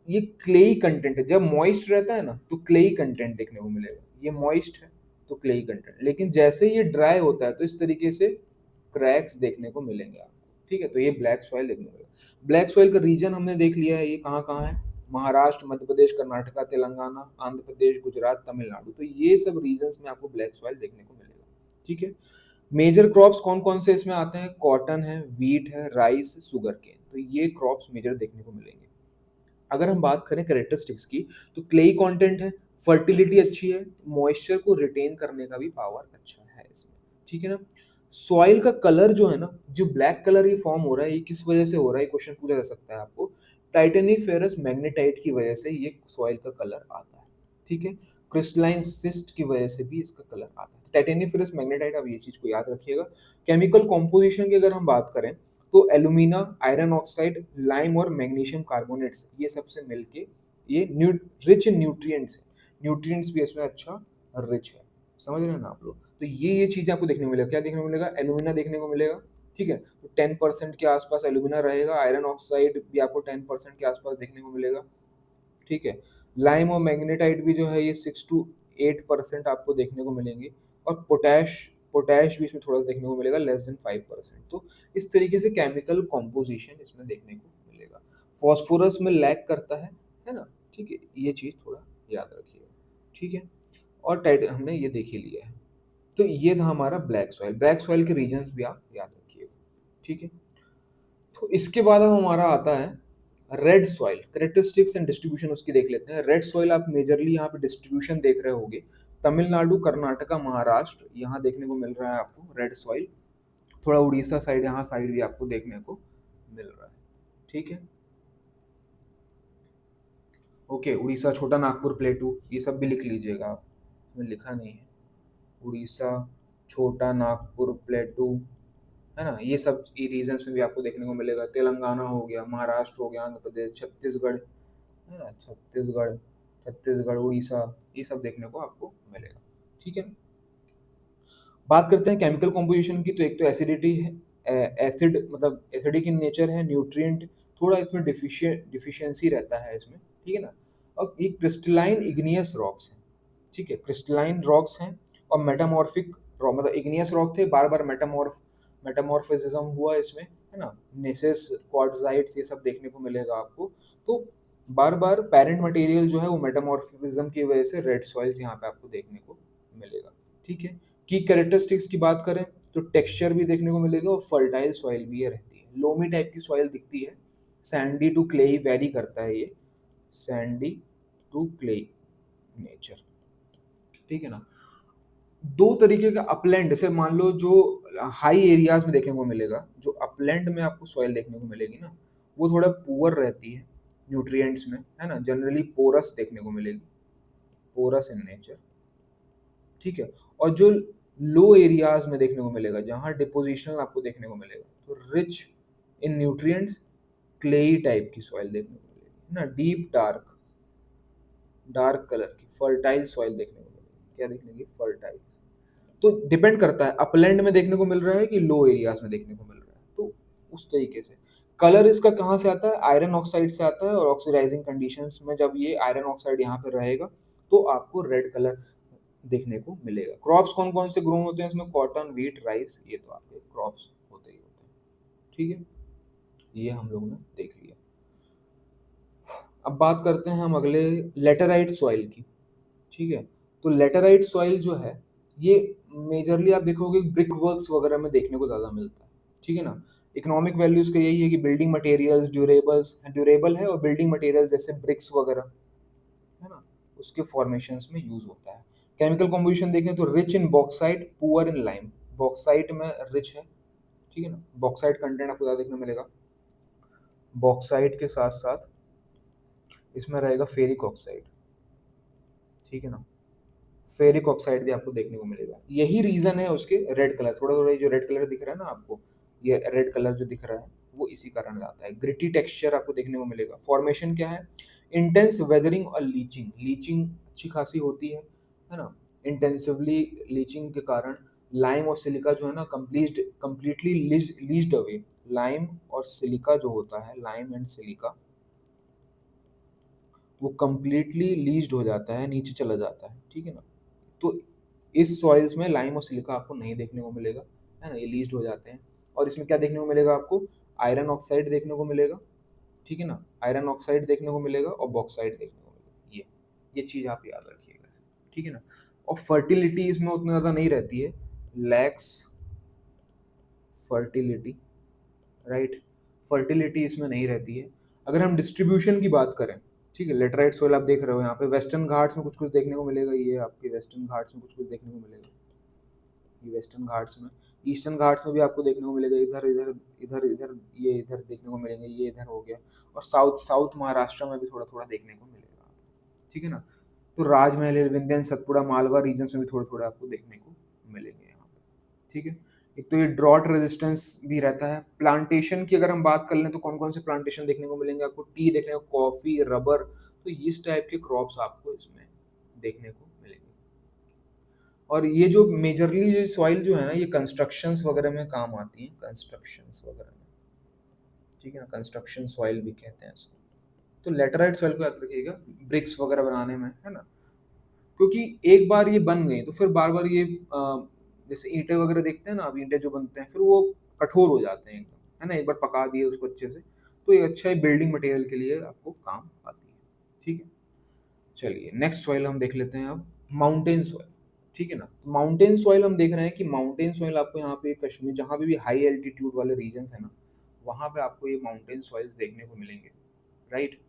ये क्लेई कंटेंट है। जब मॉइस्ट रहता है ना तो क्लेई कंटेंट देखने को मिलेगा, ये मॉइस्ट है तो क्लेई कंटेंट। लेकिन जैसे ये ड्राई होता है तो इस तरीके से क्रैक्स देखने को मिलेंगे आपको। ठीक है, तो ये ब्लैक सॉइल देखने को मिलेगा। ब्लैक सॉइल का रीजन हमने देख लिया है, ये कहाँ कहाँ है, महाराष्ट्र, मध्य प्रदेश, कर्नाटका, तेलंगाना, आंध्र प्रदेश, गुजरात, तमिलनाडु। तो ये सब रीजन्स में आपको ब्लैक सॉइल देखने को मिलेगा। ठीक है, मेजर क्रॉप्स कौन कौन से इसमें आते हैं, कॉटन है, वीट है, राइस, शुगर केन। तो ये क्रॉप्स मेजर देखने को मिलेंगे। अगर हम बात करें कैरेक्टरिस्टिक्स की, तो क्लेई कंटेंट है, फर्टिलिटी अच्छी है, मॉइस्चर को रिटेन करने का भी पावर अच्छा है इसमें। ठीक है ना। सॉइल का कलर जो है ना, जो ब्लैक कलर ये फॉर्म हो रहा है, ये किस वजह से हो रहा है, क्वेश्चन पूछा जा सकता है आपको। टाइटेनिफेरस मैग्नेटाइट की वजह से ये सॉइल का कलर आता है। ठीक है, क्रिस्टलाइन सिस्ट की वजह से भी इसका कलर आता है, टाइटेनिफेरस मैग्नेटाइट। अब ये चीज को याद रखिएगा। केमिकल कॉम्पोजिशन की अगर हम बात करें, तो एल्यूमिना, आयरन ऑक्साइड, लाइम और मैग्नीशियम कार्बोनेट्स, ये सबसे मिलके ये रिच इन न्यूट्रिएंट्स है। न्यूट्रिएंट्स भी इसमें अच्छा रिच है। समझ रहे हैं ना आप लोग। तो ये चीजें आपको देखने को मिलेगा। क्या देखने को मिलेगा, एल्यूमिना देखने को मिलेगा। ठीक है, तो 10% के आसपास एल्यूमिना रहेगा। आयरन ऑक्साइड भी आपको 10% के आसपास देखने को मिलेगा। ठीक है, लाइम और मैग्नेटाइट भी जो है ये 6 to 8% आपको देखने को मिलेंगे। और पोटैश पोटैश भी इसमें थोड़ा सा देखने को मिलेगा, <5%। तो इस तरीके से केमिकल कॉम्पोजिशन इसमें देखने को मिलेगा। फॉस्फोरस में लैक करता है ना। ठीक है, ये चीज थोड़ा याद रखिएगा। ठीक है, और टाइट हमने ये देख ही लिया है। तो ये था हमारा ब्लैक सॉइल। ब्लैक सॉइल के रीजन्स भी आप याद रखिएगा। ठीक है, तो इसके बाद अब हमारा आता है red soil. Characteristics and distribution उसकी देख लेते हैं। रेड सॉइल आप मेजरली यहाँ पे डिस्ट्रीब्यूशन देख रहे होगे, तमिलनाडु, कर्नाटका, महाराष्ट्र, यहाँ देखने को मिल रहा है आपको रेड सॉइल। थोड़ा उड़ीसा साइड, यहाँ साइड भी आपको देखने को मिल रहा है। ठीक है, ओके, उड़ीसा, छोटा नागपुर प्लेटू, ये सब भी लिख लीजिएगा आप, इसमें लिखा नहीं है। उड़ीसा, छोटा नागपुर प्लेटू, है ना, ये सब रीजन्स में भी आपको देखने को मिलेगा। तेलंगाना हो गया, महाराष्ट्र हो गया, आंध्र प्रदेश, छत्तीसगढ़, है ना, छत्तीसगढ़, उड़ीसा, ये सब देखने को आपको मिलेगा। ठीक है, बात करते हैं केमिकल कॉम्पोजिशन की। तो एक तो एसिडिटी है, एसिड मतलब एसिडिक इन नेचर है, न्यूट्रिएंट थोड़ा इसमें डिफिशियंसी रहता है इसमें। ठीक है ना। और ये क्रिस्टलाइन इग्नियस रॉक्स हैं। ठीक है, क्रिस्टलाइन रॉक्स हैं और मेटामॉर्फिक रॉक, मतलब इग्नियस रॉक थे, बार बार मेटामॉर्फिज्म हुआ इसमें, है ना, नेसेस, क्वार्ट्जाइट्स, ये सब देखने को मिलेगा आपको। तो बार बार पेरेंट मटेरियल जो है वो मेटामॉर्फिज्म की वजह से रेड सॉइल्स यहाँ पे आपको देखने को मिलेगा। ठीक है, की कैरेक्टरिस्टिक्स की बात करें तो टेक्सचर भी देखने को मिलेगा और फर्टाइल सॉइल भी ये रहती है। लोमी टाइप की सॉइल दिखती है, सैंडी टू क्लेई वेरी करता है ये, सैंडी टू क्लेई नेचर। ठीक है ना। दो तरीके का अपलैंड, जैसे मान लो जो हाई एरियाज में देखने को मिलेगा, जो अपलैंड में आपको सॉइल देखने को मिलेगी ना, वो थोड़ा पुअर रहती है न्यूट्रिएंट्स में, है ना, जनरली पोरस देखने को मिलेगी, पोरस इन नेचर। ठीक है, और जो लो एरियाज में देखने को मिलेगा, जहाँ डिपोजिशनल आपको देखने को मिलेगा, तो rich in nutrients, clayey type की सॉइल देखने को मिलेगी, है ना, डीप डार्क कलर की फर्टाइल सॉइल देखने को मिलेगी। क्या देखने की, फर्टाइल। तो डिपेंड करता है अपलैंड में देखने को मिल रहा है कि लो एरियाज में देखने को मिल रहा है। तो उस तरीके से कलर इसका कहाँ से आता है, आयरन ऑक्साइड से आता है। और ऑक्सीडाइजिंग कंडीशंस में जब ये आयरन ऑक्साइड यहाँ पे रहेगा तो आपको रेड कलर देखने को मिलेगा। क्रॉप्स कौन कौन से ग्रो होते हैं इसमें, कॉटन, व्हीट, राइस, ये तो आपके क्रॉप्स होते ही होते हैं। ठीक है, ये हम लोग ने देख लिया। अब बात करते हैं हम अगले लेटेराइट सॉइल की। ठीक है, तो लेटेराइट सॉइल जो है ये मेजरली आप देखोगे ब्रिक वर्क्स वगैरह में देखने को ज़्यादा मिलता है। ठीक है ना। इकोनॉमिक वैल्यूज का यही है कि बिल्डिंग मटेरियल्स ड्यूरेबल है, और बिल्डिंग मटेरियल्स जैसे ब्रिक्स वगैरह, है ना, उसके फॉर्मेशंस में यूज होता है। केमिकल कॉम्पोजिशन देखें तो rich in bauxite, poor in lime. Bauxite में रिच है। ठीक है ना, बॉक्साइट कंटेंट आपको ज़्यादा देखने को मिलेगा। बॉक्साइट के साथ साथ इसमें रहेगा फेरिक ऑक्साइड। ठीक है ना, फेरिक ऑक्साइड भी आपको देखने को मिलेगा। यही रीजन है उसके रेड कलर, थोड़ा थोड़ा जो रेड कलर दिख रहा है ना आपको, ये रेड कलर जो दिख रहा है वो इसी कारण आता है। ग्रिटी टेक्सचर आपको देखने को मिलेगा। फॉर्मेशन क्या है? इंटेंस वेदरिंग और लीचिंग। लीचिंग अच्छी खासी होती है ना? इंटेंसिवली लीचिंग के कारण लाइम और सिलिका जो है ना कंप्लीटली लीज्ड अवे। लाइम और सिलिका जो होता है, लाइम एंड सिलिका, वो कंप्लीटली लीज्ड हो जाता है, नीचे चला जाता है, ठीक है ना? तो इस सॉइल्स में लाइम और सिलिका आपको नहीं देखने को मिलेगा, है ना? ये लीज्ड हो जाते हैं। और इसमें क्या देखने को मिलेगा आपको? आयरन ऑक्साइड देखने को मिलेगा, ठीक है ना? आयरन ऑक्साइड देखने को मिलेगा और बॉक्साइट देखने को मिलेगा। ये चीज़ आप याद रखिएगा, ठीक है ना? और फर्टिलिटी इसमें उतनी ज़्यादा नहीं रहती है, लैक्स फर्टिलिटी, राइट? फर्टिलिटी इसमें नहीं रहती है। अगर हम डिस्ट्रीब्यूशन की बात करें, ठीक है, लेटराइट सोइल आप देख रहे हो यहाँ पे, वेस्टर्न घाट्स में कुछ कुछ देखने को मिलेगा, ये आपके वेस्टर्न घाट्स में कुछ कुछ देखने को मिलेगा, ये वेस्टर्न घाट्स में। ईस्टर्न घाट्स में भी आपको देखने को मिलेगा, इधर इधर इधर इधर, ये इधर देखने को मिलेंगे, ये इधर हो गया। और साउथ साउथ महाराष्ट्र में भी थोड़ा थोड़ा देखने को मिलेगा, ठीक है ना? तो राजमहल, विंध्याचल, सतपुड़ा, मालवा रीजन्स में भी थोड़े थोड़े आपको देखने को मिलेंगे यहाँ पे, ठीक है। एक तो ये ड्रॉट रेजिस्टेंस भी रहता है। प्लांटेशन की अगर हम बात कर लें तो कौन कौन से प्लांटेशन देखने को मिलेंगे आपको? टी देखने को, कॉफी, रबर, तो इस टाइप के क्रॉप्स आपको इसमें देखने को मिलेंगे। और ये जो मेजरली ये सॉइल जो है ना, ये कंस्ट्रक्शंस वगैरह में काम आती है, कंस्ट्रक्शंस वगैरह में, ठीक है ना? कंस्ट्रक्शन सॉइल भी कहते हैं इसको। तो लेटराइट सॉइल को याद रखिएगा ब्रिक्स वगैरह बनाने में, है ना? क्योंकि एक बार ये बन गई तो फिर बार बार ये जैसे ईंटें वगैरह देखते हैं ना, अब ईंटें जो बनते हैं फिर वो कठोर हो जाते हैं एकदम, है ना? एक बार पका दिए उसको अच्छे से, तो ये अच्छा है, बिल्डिंग मटेरियल के लिए आपको काम आती है, ठीक है। चलिए नेक्स्ट सॉइल हम देख लेते हैं अब, माउंटेन सॉइल, ठीक है ना? माउंटेन सॉइल हम देख रहे हैं कि माउंटेन सॉइल आपको यहाँ पे कश्मीर, जहाँ पे भी हाई एल्टीट्यूड वाले रीजन है ना, वहाँ पे आपको ये माउंटेन सॉइल्स देखने को मिलेंगे, राइट?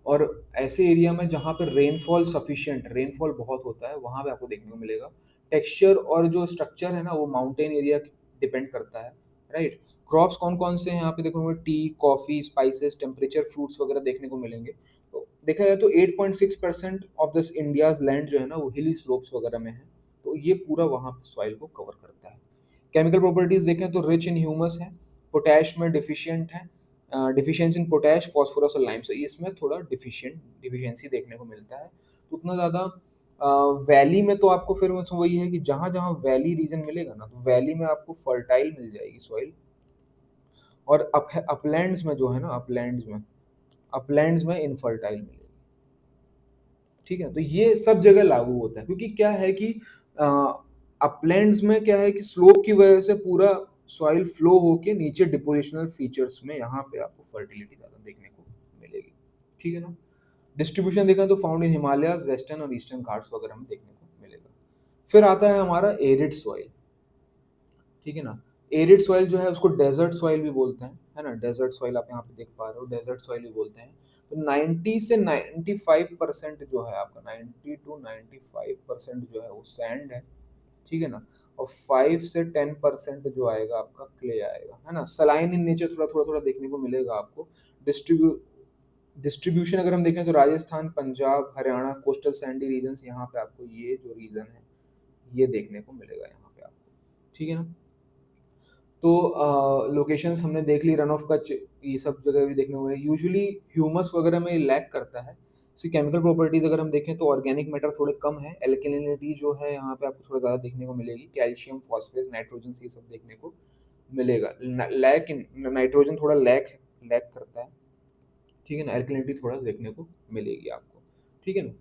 और ऐसे एरिया में जहाँ पे रेनफॉल सफिशिएंट, रेनफॉल बहुत होता है, वहाँ पे आपको देखने को मिलेगा। टेक्सचर और जो स्ट्रक्चर है ना, वो माउंटेन एरिया डिपेंड करता है, राइट? क्रॉप्स कौन कौन से हैं यहाँ पे? देखो, T, coffee, spices, temperature, fruits वगैरह देखने को मिलेंगे। तो देखा जाए तो 8.6% ऑफ दिस इंडियाज लैंड जो है ना, वो हिली स्लोप्स वगैरह में है, तो ये पूरा वहाँ पे सॉइल को कवर करता है। केमिकल प्रॉपर्टीज देखें तो रिच इन ह्यूमस है, पोटैश में डिफिशियंट है, डिफिशियंसी इन पोटैश, फॉस्फोरस और लाइम, से इसमें थोड़ा डिफिशियंसी देखने को मिलता है। तो उतना ज़्यादा वैली में तो आपको फिर वही है कि जहाँ जहाँ वैली रीजन मिलेगा ना, तो वैली में आपको फर्टाइल मिल जाएगी सॉइल। और अपलैंड्स में जो है ना, अपलैंड्स में इनफर्टाइल मिलेगी, ठीक है? तो ये सब जगह लागू होता है, क्योंकि क्या है कि अपलैंड्स में क्या है कि स्लोप की वजह से पूरा सॉइल फ्लो होके नीचे डिपोजिशनल फीचर्स में यहाँ पे आपको फर्टिलिटी ज़्यादा देखने को मिलेगी, ठीक है ना? डिस्ट्रीब्यूशन देखा तो फाउंड इन हिमालयाज, वेस्टर्न और ईस्टर्न घाट्स वगैरह में देखने को मिलेगा। फिर आता है हमारा एरिड सॉइल, ठीक है ना? एरिड सॉइल जो है उसको डेजर्ट सॉइल भी बोलते हैं, है ना? डेजर्ट सॉइल आप यहाँ पे देख पा रहे हो, डेजर्ट सॉइल भी बोलते हैं। तो 90 से 95% जो है आपका, 90 टू 95% जो है वो सैंड है, ठीक है ना? और 5 से 10% जो आएगा आपका क्ले आएगा, है ना? सलाइन इन नेचर थोड़ा थोड़ा थोड़ा देखने को मिलेगा आपको। डिस्ट्रीब्यू डिस्ट्रीब्यूशन अगर हम देखें तो Rajasthan, Punjab, Haryana, coastal sandy regions, यहाँ पे आपको ये जो रीजन है ये देखने को मिलेगा यहाँ पे आपको, ठीक है ना? तो लोकेशंस हमने देख ली, रन ऑफ कच्छ, ये सब जगह भी देखने को मिले। यूजुअली ह्यूमस वगैरह में लैक करता है। इसकी केमिकल प्रॉपर्टीज अगर हम देखें तो ऑर्गेनिक मैटर थोड़े कम है, एल्कलिनिटी जो है यहाँ पे आपको थोड़ा ज़्यादा देखने को मिलेगी, कैल्शियम, फॉस्फेट, नाइट्रोजन, ये सब देखने को मिलेगा। लैक इन नाइट्रोजन थोड़ा लैक करता है, ठीक है ना? एल्कलिनिटी थोड़ा देखने को मिलेगी आपको, ठीक है ना?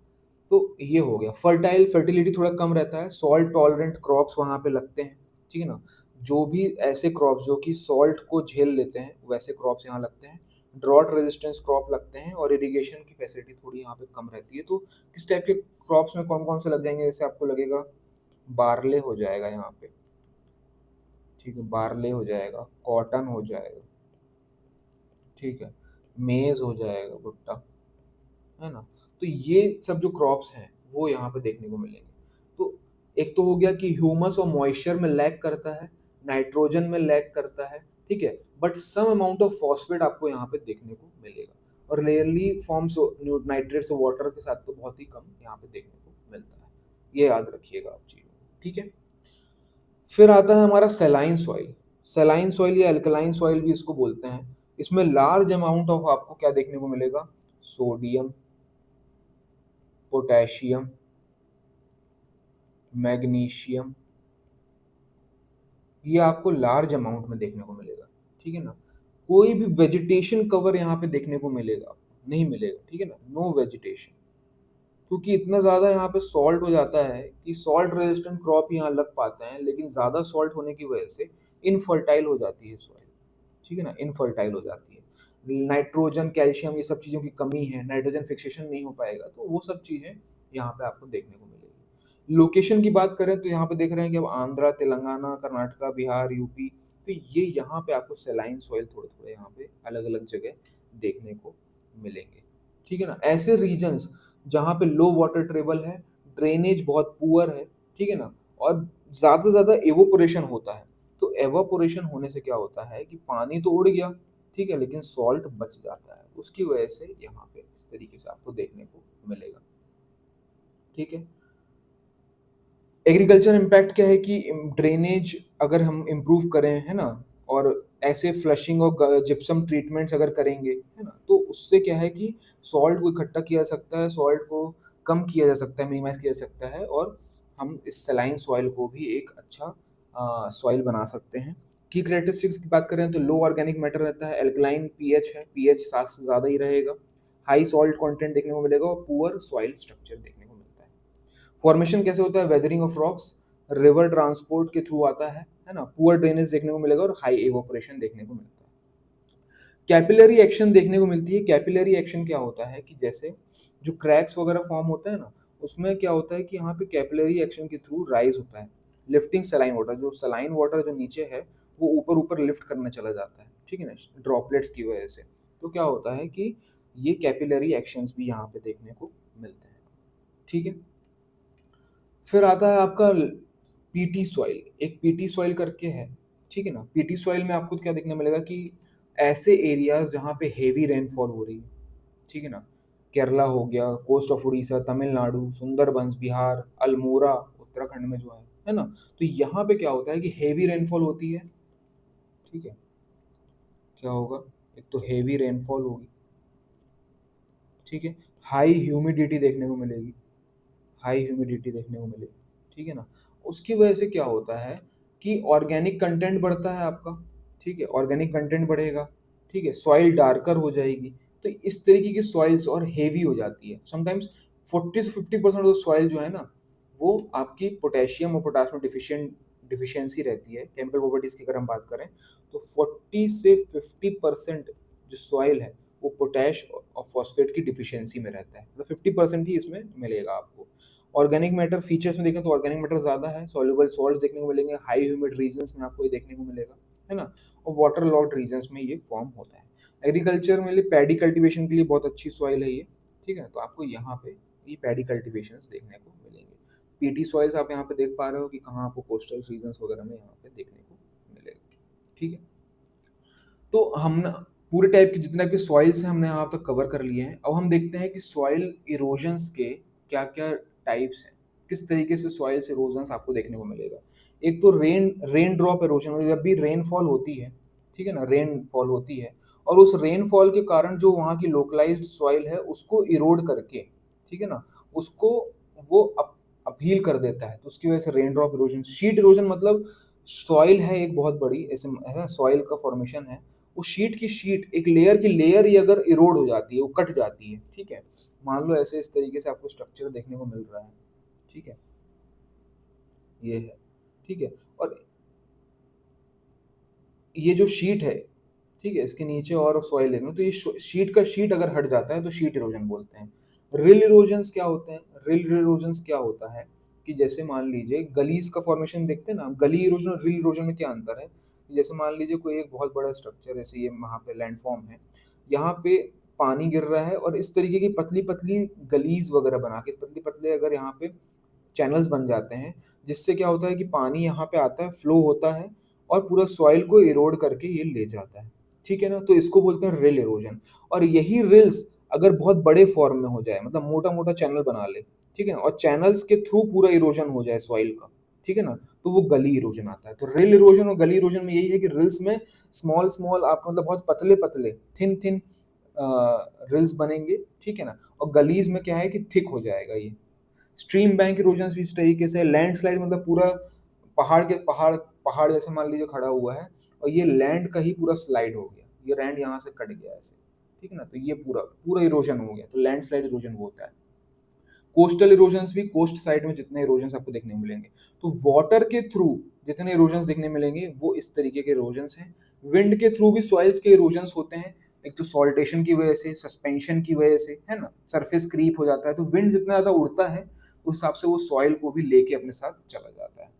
तो ये हो गया। फर्टिलिटी थोड़ा कम रहता है, सॉल्ट टॉलरेंट क्रॉप्स वहाँ पे लगते हैं, ठीक है ना? जो भी ऐसे क्रॉप्स जो कि सॉल्ट को झेल लेते हैं वैसे क्रॉप्स यहाँ लगते हैं। ड्रॉट रेजिस्टेंस क्रॉप लगते हैं, और इरिगेशन की फैसिलिटी थोड़ी यहाँ पे कम रहती है। तो किस टाइप के क्रॉप्स में कौन कौन से लग जाएंगे? जैसे आपको लगेगा बार्ले हो जाएगा यहाँ पे, ठीक है, बार्ले हो जाएगा, कॉटन हो जाएगा, ठीक है, मेज हो जाएगा, भुट्टा, है ना? तो ये सब जो क्रॉप्स हैं वो यहाँ पे देखने को मिलेंगे। तो एक तो हो गया कि ह्यूमस और मॉइस्चर में लैक करता है, नाइट्रोजन में लैक करता है, ठीक है, but some amount of phosphate आपको यहाँ पे देखने को मिलेगा। और रेयरली फॉर्म्स नाइट्रेट्स वाटर के साथ तो बहुत ही कम यहाँ पे देखने को मिलता है। ये याद रखिएगा आप चीज़ों को, ठीक है? फिर आता है हमारा सेलाइन सॉइल, सलाइन सॉइल या अल्कलाइन सॉइल भी इसको बोलते हैं। इसमें लार्ज अमाउंट ऑफ आपको क्या देखने को मिलेगा, सोडियम, पोटेशियम, मैग्नीशियम, ये आपको लार्ज अमाउंट में देखने को मिलेगा, ठीक है ना। कोई भी वेजिटेशन कवर यहाँ पे देखने को मिलेगा नहीं मिलेगा, ठीक है ना, नो वेजिटेशन, क्योंकि इतना ज़्यादा यहाँ पे सॉल्ट हो जाता है कि सॉल्ट रेजिस्टेंट क्रॉप यहाँ लग पाते हैं, लेकिन ज़्यादा सॉल्ट होने की वजह से इनफर्टाइल हो जाती है सॉइल, ठीक है ना, इनफर्टाइल हो जाती है। नाइट्रोजन, कैल्शियम, ये सब चीज़ों की कमी है, नाइट्रोजन फिक्सेशन नहीं हो पाएगा, तो वो सब चीज़ें यहाँ पे आपको देखने को मिलेगी। लोकेशन की बात करें तो यहाँ पे देख रहे हैं कि अब आंध्रा, तेलंगाना, कर्नाटका, बिहार, यूपी, तो ये यहाँ पे आपको सेलाइन सॉइल थोड़े थोड़े यहाँ पे अलग अलग जगह देखने को मिलेंगे, ठीक है ना। ऐसे रीजन्स जहाँ पे लो वाटर टेबल है, ड्रेनेज बहुत पुअर है, ठीक है ना, और ज़्यादा से ज़्यादा एवोपोरेशन होता है। तो एवापोरेशन होने से क्या होता है कि पानी तो उड़ गया, ठीक है, लेकिन सॉल्ट बच जाता है, उसकी वजह से यहाँ पे इस तरीके से आपको देखने को मिलेगा, ठीक है। एग्रीकल्चर इम्पैक्ट क्या है कि ड्रेनेज अगर हम इम्प्रूव करें, है ना, और ऐसे फ्लशिंग और जिप्सम ट्रीटमेंट्स अगर करेंगे, है ना, तो उससे क्या है कि सॉल्ट को इकट्ठा किया जा सकता है, सॉल्ट को कम किया जा सकता है, मिनिमाइज किया जा सकता है, और हम इस सलाइन सॉइल को भी एक अच्छा सॉइल बना सकते हैं। की करेक्टरिस्टिक्स की बात करें तो लो ऑर्गेनिक मैटर रहता है, एल्कलाइन पीएच है, पीएच 7 से ज़्यादा ही रहेगा, हाई सॉल्ट कंटेंट देखने को मिलेगा, और पुअर सॉइल स्ट्रक्चर देखने को मिलता है। फॉर्मेशन कैसे होता है, weathering of rocks, river transport के थ्रू आता है ना, पुअर ड्रेनेज देखने को मिलेगा, और हाई एवोपरेशन देखने को मिलता है। कैपिलरी एक्शन देखने को मिलती है। कैपिलरी एक्शन क्या होता है कि जैसे जो क्रैक्स वगैरह फॉर्म होता है ना, उसमें क्या होता है कि यहाँ पे कैपिलरी एक्शन के थ्रू राइज होता है, लिफ्टिंग सलाइन वाटर, जो सलाइन वाटर जो नीचे है वो ऊपर ऊपर लिफ्ट करने चला जाता है, ठीक है ना, ड्रॉपलेट्स की वजह से। तो क्या होता है कि ये कैपिलरी एक्शंस भी यहाँ पे देखने को मिलते हैं, ठीक है। फिर आता है आपका पीटी सॉइल, एक पीटी सॉइल करके है, ठीक है ना। पीटी सॉइल में आपको क्या देखने मिलेगा कि ऐसे एरियाज जहाँ पे हेवी रेनफॉल हो रही है, ठीक है ना, केरला हो गया, कोस्ट ऑफ उड़ीसा, तमिलनाडु, सुंदरबंस बिहार, अल्मोड़ा उत्तराखंड में जो है ना, तो यहाँ पे क्या होता है कि हेवी रेनफॉल होती है, ठीक है। क्या होगा, एक तो हेवी रेनफॉल होगी, ठीक है, हाई ह्यूमिडिटी देखने को मिलेगी, हाई ह्यूमिडिटी देखने को मिलेगी, ठीक है ना। उसकी वजह से क्या होता है कि ऑर्गेनिक कंटेंट बढ़ता है आपका, ठीक है, ऑर्गेनिक कंटेंट बढ़ेगा, ठीक है, सॉइल डार्कर हो जाएगी, तो इस तरीके की सॉइल्स और हेवी हो जाती है समटाइम्स। 40 से 50% ऑफ सॉइल जो है ना, वो आपकी पोटेशियम और पोटासियम डिफिशियंसी रहती है। केमिकल प्रॉपर्टीज की अगर हम बात करें तो 40 से 50% जो सॉइल है वो पोटैश और फॉस्फेट की डिफिशियंसी में रहता है, मतलब 50% ही इसमें मिलेगा आपको। ऑर्गेनिक मैटर फीचर्स में देखें तो ऑर्गेनिक मैटर ज़्यादा है, सॉल्युबल सॉल्ट्स देखने को मिलेंगे, हाई ह्यूमिड रीजन्स में आपको ये देखने को मिलेगा, है ना, और वाटर लॉक्ड रीजन्स में ये फॉर्म होता है। एग्रीकल्चर में लिए पैडी कल्टीवेशन के लिए बहुत अच्छी सॉइल है ये, ठीक है, तो आपको यहाँ पे ये पैडी कल्टीवेशन देखने को मिलेंगे। पीटी सॉइल्स आप यहाँ पे देख पा रहे हो कि कहाँ आपको कोस्टल रीजन्स वगैरह में यहाँ पे देखने को मिलेगा, ठीक है। तो हम ना पूरे टाइप के जितने आपके सॉइल्स हैं हमने यहाँ तक कवर कर लिए हैं। अब हम देखते हैं कि सॉइल इरोजन्स के क्या क्या टाइप्स हैं, किस तरीके से सॉइल्स इरोजन्स आपको देखने को मिलेगा। एक तो रेन ड्रॉप इरोजन, मतलब जब भी रेनफॉल होती है, ठीक है ना, रेनफॉल होती है और उस रेनफॉल के कारण जो वहाँ की लोकलाइज्ड सॉइल है उसको इरोड करके, ठीक है ना, उसको वो अपहील कर देता है, तो उसकी वजह से rain drop erosion. Sheet erosion मतलब सॉइल है एक बहुत बड़ी, ऐसे ऐसा सॉइल का फॉर्मेशन है, वो शीट की शीट, एक लेयर की लेयर ही अगर इरोड हो जाती है, वो कट जाती है, ठीक है। मान लो ऐसे इस तरीके से आपको स्ट्रक्चर देखने को मिल रहा है, ठीक है, ये है, ठीक है। और ये जो शीट है, ठीक है, इसके नीचे और सॉइल है, तो ये शीट का शीट अगर हट जाता है तो शीट इरोजन बोलते हैं। रिल इरोजन्स क्या होते हैं, रिल इरोजन्स क्या होता है कि जैसे मान लीजिए गलीज का फॉर्मेशन देखते हैं ना, गली इरोजन और रिल इरोजन में क्या अंतर है। जैसे मान लीजिए कोई एक बहुत बड़ा स्ट्रक्चर, जैसे ये वहाँ पे लैंडफॉर्म है, यहाँ पे पानी गिर रहा है और इस तरीके की पतली पतली गलीज वगैरह बना के, पतली पतले अगर यहाँ पे चैनल्स बन जाते हैं, जिससे क्या होता है कि पानी यहाँ पे आता है, फ्लो होता है और पूरा सॉइल को इरोड करके ये ले जाता है, ठीक है ना, तो इसको बोलते हैं रिल इरोजन। और यही रिल्स अगर बहुत बड़े फॉर्म में हो जाए, मतलब मोटा मोटा चैनल बना ले, ठीक है ना, और चैनल्स के थ्रू पूरा इरोजन हो जाए सॉइल का, ठीक है ना, तो वो गली इरोजन आता है। तो रिल इरोजन और गली इरोजन में यही है कि रिल्स में स्मॉल स्मॉल आपका मतलब बहुत पतले पतले थिन थिन रिल्स बनेंगे, ठीक है ना, और गलीज में क्या है कि थिक हो जाएगा ये। स्ट्रीम बैंक इरोजन भी इस तरीके से, लैंडस्लाइड मतलब पूरा पहाड़ पहाड़ जैसे मान लीजिए खड़ा हुआ है और ये लैंड का ही पूरा स्लाइड हो गया, ये लैंड यहाँ से कट गया ऐसे, ठीक है ना, तो ये पूरा पूरा इरोजन हो गया, तो लैंडस्लाइड इरोजन वो होता है। कोस्टल इरोजन्स भी, कोस्ट साइड में जितने इरोजन्स आपको देखने को मिलेंगे, तो वाटर के थ्रू जितने इरोजन्स देखने मिलेंगे वो इस तरीके के इरोजन्स हैं। विंड के थ्रू भी सॉइल्स के इरोजन्स होते हैं, एक तो सॉल्टेशन की वजह से, सस्पेंशन की वजह से, है ना, सरफेस क्रीप हो जाता है, तो विंड जितना ज्यादा उड़ता है उस हिसाब से वो सॉइल को भी लेके अपने साथ चला जाता है।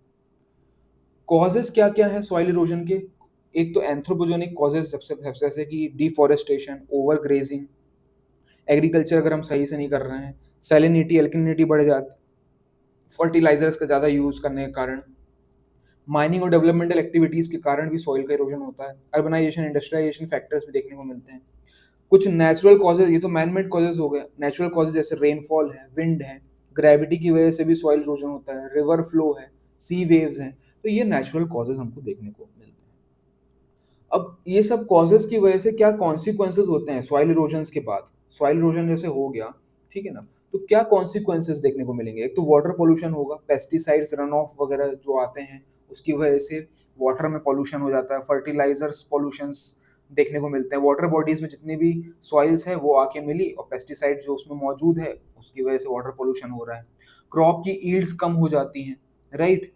कॉजेज क्या क्या है सॉइल इरोजन के? एक तो एंथ्रोपोजेनिक कॉजेज, सबसे सबसे जैसे कि डिफॉरेस्टेशन, ओवर ग्रेजिंग, एग्रीकल्चर अगर हम सही से नहीं कर रहे हैं, सैलिनिटी एल्किनिटी बढ़ जाती, फर्टिलाइजर्स का ज़्यादा यूज़ करने के कारण, माइनिंग और डेवलपमेंटल एक्टिविटीज़ के कारण भी सॉइल का इरोजन होता है, अर्बनाइजेशन इंडस्ट्रियलाइजेशन फैक्टर्स भी देखने को मिलते हैं। कुछ नेचुरल कॉजेज, ये तो मैनमेड कॉजेज हो गए, नेचुरल कॉजेज जैसे रेनफॉल है, विंड है, ग्रेविटी की वजह से भी सॉइल इरोजन होता है, रिवर फ्लो है, सी वेव्स हैं, तो ये नेचुरल कॉजेज हमको देखने को मिलते हैं। अब ये सब कॉजेज की वजह से क्या कॉन्सिक्वेंसेज होते हैं सॉइल इरोजन के बाद? सॉइल इरोजन जैसे हो गया, ठीक है ना, तो क्या कॉन्सिक्वेंसेज देखने को मिलेंगे? एक तो वाटर पोल्यूशन होगा, पेस्टिसाइड्स रन ऑफ वगैरह जो आते हैं उसकी वजह से वाटर में पोल्यूशन हो जाता है, फर्टिलाइजर्स पोल्यूशंस देखने को मिलते हैं, वाटर बॉडीज में जितनी भी सॉइल्स है वो आके मिली और पेस्टिसाइड जो उसमें मौजूद है उसकी वजह से वाटर पोल्यूशन हो रहा है, क्रॉप की ईल्ड्स कम हो जाती हैं, राइट,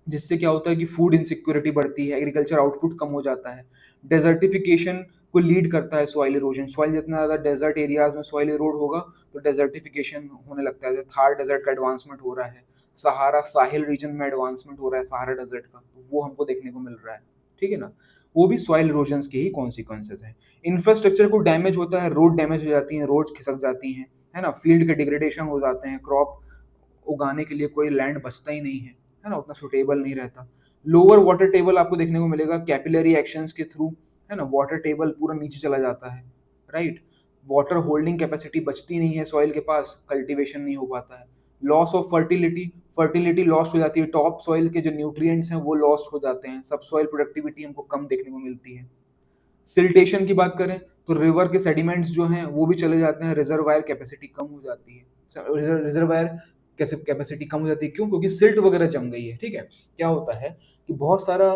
जिससे क्या होता है कि फूड इनसिक्योरिटी बढ़ती है, एग्रीकल्चर आउटपुट कम हो जाता है, डेजर्टिफिकेशन को लीड करता है सॉइल इरोजन, सॉइल जितना ज़्यादा डेजर्ट एरियाज में सॉइल इरोड होगा तो डेजर्टिफिकेशन होने लगता है, जैसे थार डेजर्ट का एडवांसमेंट हो रहा है, सहारा साहिल रीजन में एडवांसमेंट हो रहा है सहारा डेजर्ट का, तो वो हमको देखने को मिल रहा है, ठीक है ना, वो भी सॉइल इरोजन के ही कॉन्सिक्वेंसेज हैं। इंफ्रास्ट्रक्चर को डैमेज होता है, रोड डैमेज हो जाती हैं, रोड्स खिसक जाती हैं, है ना, फील्ड के डिग्रेडेशन हो जाते हैं, क्रॉप उगाने के लिए कोई लैंड बचता ही नहीं है ना, उतना सुटेबल नहीं रहता। लोअर वाटर टेबल आपको देखने को मिलेगा कैपिलरी एक्शंस के थ्रू, है ना, वाटर टेबल पूरा नीचे चला जाता है, राइट, वाटर होल्डिंग कैपेसिटी बचती नहीं है सॉइल के पास, कल्टीवेशन नहीं हो पाता है, loss of fertility, fertility lost हो जाती है, टॉप सॉइल के जो न्यूट्रिएंट्स हैं वो लॉस्ट हो जाते हैं, सब सॉइल प्रोडक्टिविटी हमको कम देखने को मिलती है। सिल्टेशन की बात करें तो रिवर के सेडिमेंट्स जो हैं वो भी चले जाते हैं, रिजर्वायर कैपेसिटी कम हो जाती है, रिजर्वायर कैपेसिटी कम हो जाती है, क्यों? क्योंकि सिल्ट वगैरह जम गई है, ठीक है। क्या होता है कि बहुत सारा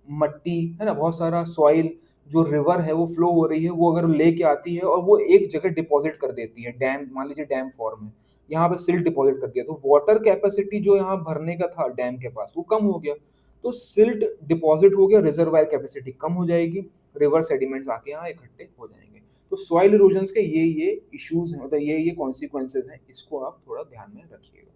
मट्टी है ना, बहुत सारा सॉइल जो रिवर है वो फ्लो हो रही है, वो अगर लेके आती है और वो एक जगह डिपॉजिट कर देती है, डैम मान लीजिए डैम फॉर्म है, यहाँ पे सिल्ट डिपॉजिट कर दिया तो वाटर कैपेसिटी जो यहाँ भरने का था डैम के पास वो कम हो गया, तो सिल्ट डिपॉजिट हो गया, रिजर्वायर कैपेसिटी कम हो जाएगी, रिवर सेडिमेंट्स आके यहाँ इकट्ठे हो जाएंगे। तो सॉइल इरोजन के ये इश्यूज हैं, मतलब ये कॉन्सिक्वेंसेज हैं, इसको आप थोड़ा ध्यान में रखिएगा।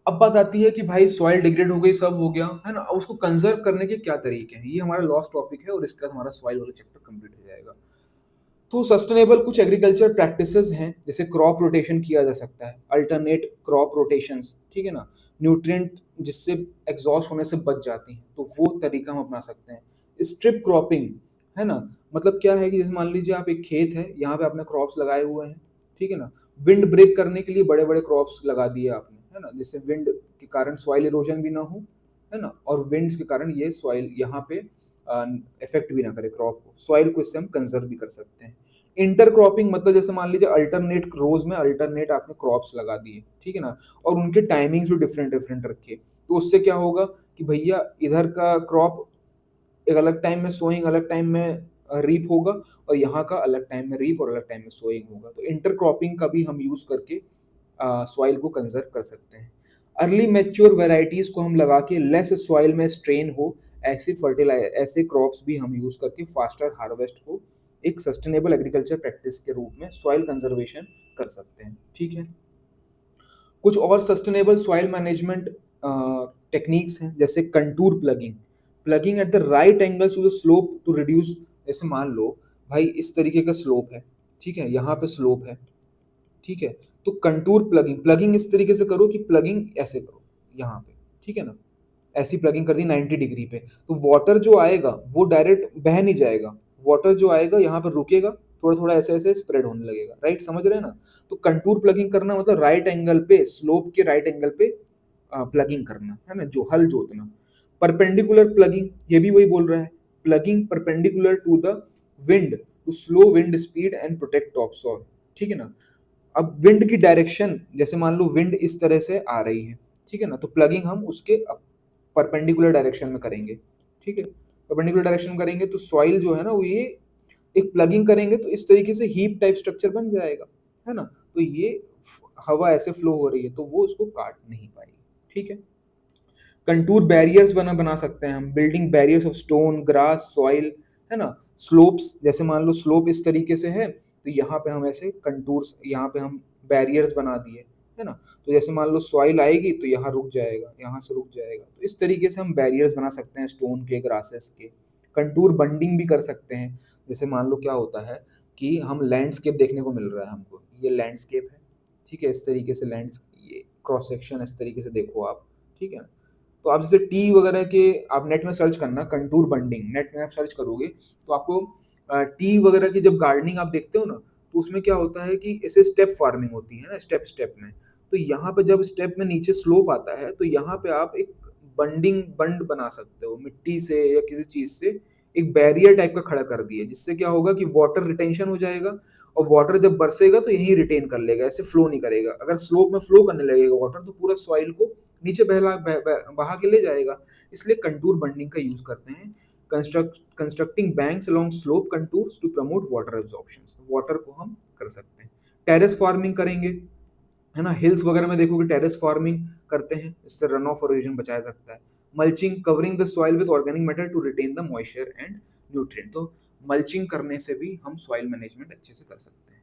अब बात आती है कि भाई सॉइल डिग्रेड हो गई, सब हो गया है ना, अब उसको कंजर्व करने के क्या तरीके हैं, ये हमारा लास्ट टॉपिक है और इसके बाद हमारा सॉइल वाला चैप्टर कंप्लीट हो जाएगा। तो सस्टेनेबल कुछ एग्रीकल्चर प्रैक्टिसेस हैं, जैसे क्रॉप रोटेशन किया जा सकता है, अल्टरनेट क्रॉप रोटेशंस, ठीक है ना, न्यूट्रिएंट जिससे एग्जॉस्ट होने से बच जाती हैं तो वो तरीका हम अपना सकते हैं। स्ट्रिप क्रॉपिंग, है ना, मतलब क्या है कि जैसे मान लीजिए आप एक खेत है, यहाँ पे आपने क्रॉप्स लगाए हुए हैं, ठीक है ना, विंड ब्रेक करने के लिए बड़े बड़े क्रॉप्स लगा दिए आपने, है ना, जिससे विंड के कारण सॉइल इरोजन भी ना हो, है ना, और विंड्स के कारण ये सॉइल यहाँ पे इफेक्ट भी ना करे क्रॉप को, सॉइल को इससे हम कंजर्व भी कर सकते हैं। इंटरक्रॉपिंग मतलब जैसे मान लीजिए अल्टरनेट रोज में अल्टरनेट आपने क्रॉप्स लगा दिए, ठीक है ना, और उनके टाइमिंग्स भी डिफरेंट डिफरेंट रखे, तो उससे क्या होगा कि भैया इधर का क्रॉप एक अलग टाइम में सोइंग, अलग टाइम में रीप होगा, और यहाँ का अलग टाइम में रीप और अलग टाइम में सोइंग होगा, तो इंटरक्रॉपिंग का भी हम यूज करके सॉइल को कंजर्व कर सकते हैं। अर्ली मैच्योर वेराइटीज को हम लगा के लेस सॉइल में स्ट्रेन हो, ऐसे क्रॉप्स भी हम यूज करके फास्टर हार्वेस्ट को एक सस्टेनेबल एग्रीकल्चर प्रैक्टिस के रूप में सॉइल कंजर्वेशन कर सकते हैं, ठीक है। कुछ और सस्टेनेबल सॉइल मैनेजमेंट टेक्निक्स हैं, जैसे contour ploughing, ploughing at the right angles to the slope to reduce, जैसे मान लो भाई इस तरीके का स्लोप है, ठीक है, यहाँ पे स्लोप है, ठीक है, तो कंटूर प्लगिंग, प्लगिंग इस तरीके से करो कि प्लगिंग ऐसे करो यहाँ पे, ठीक है ना, ऐसी प्लगिंग कर दी 90 डिग्री पे, तो वाटर जो आएगा वो डायरेक्ट बह नहीं जाएगा, वाटर जो आएगा यहाँ पर रुकेगा, थोड़ा थोड़ा ऐसे ऐसे स्प्रेड होने लगेगा, राइट, समझ रहे हैं ना। तो कंटूर प्लगिंग करना मतलब राइट एंगल पे, स्लोप के राइट एंगल पे प्लगिंग करना, है ना, जो हल जोतना। परपेंडिकुलर प्लगिंग, ये भी वही बोल रहा है, ploughing perpendicular to the wind to slow wind speed and protect top soil, ठीक है ना। अब विंड की डायरेक्शन, जैसे मान लो विंड इस तरह से आ रही है, ठीक है ना, तो प्लगिंग हम उसके परपेंडिकुलर डायरेक्शन में करेंगे, ठीक है। परपेंडिकुलर डायरेक्शन में करेंगे तो सॉइल जो है ना वो ये एक प्लगिंग करेंगे तो इस तरीके से हीप टाइप स्ट्रक्चर बन जाएगा, है ना। तो ये हवा ऐसे फ्लो हो रही है तो वो उसको काट नहीं पाएगी, ठीक है। कंटूर बैरियर्स बना सकते हैं हम, building barriers of stone, grass, soil, है ना। स्लोप्स, जैसे मान लो स्लोप इस तरीके से है तो यहाँ पे हम ऐसे कंटूर्स, यहाँ पे हम बैरियर्स बना दिए, है ना। तो जैसे मान लो सॉइल आएगी तो यहाँ रुक जाएगा, यहाँ से रुक जाएगा, तो इस तरीके से हम बैरियर्स बना सकते हैं स्टोन के, ग्रासेस के। कंटूर बंडिंग भी कर सकते हैं, जैसे मान लो क्या होता है कि हम लैंडस्केप देखने को मिल रहा है हमको, ये लैंडस्केप है, ठीक है, इस तरीके से लैंड, ये क्रॉस सेक्शन इस तरीके से देखो आप, ठीक है ना। तो आप जैसे टी वगैरह के, आप नेट में सर्च करना कंटूर बंडिंग, नेट में आप सर्च करोगे तो आपको टी वगैरह की जब गार्डनिंग आप देखते हो ना तो उसमें क्या होता है कि ऐसे स्टेप फार्मिंग होती है ना, स्टेप स्टेप में। तो यहाँ पे जब स्टेप में नीचे स्लोप आता है तो यहाँ पे आप एक बंड बना सकते हो मिट्टी से या किसी चीज से, एक बैरियर टाइप का खड़ा कर दिए, जिससे क्या होगा कि वाटर रिटेंशन हो जाएगा, और वाटर जब बरसेगा तो यहीं रिटेन कर लेगा, ऐसे फ्लो नहीं करेगा। अगर स्लोप में फ्लो करने लगेगा वाटर तो पूरा सॉइल को नीचे बहा के ले जाएगा। इसलिए कंटूर बंडिंग का यूज करते हैं, constructing banks along slope contours to promote water absorption, water को हम कर सकते हैं। टेरेस फार्मिंग करेंगे, है ना, हिल्स वगैरह में देखोगे टेरेस फार्मिंग करते हैं, इससे रन ऑफ और इरोजन बचाया सकता है। Mulching, covering the soil with organic matter to retain the moisture and nutrient, तो मल्चिंग करने से भी हम सॉइल मैनेजमेंट अच्छे से कर सकते हैं।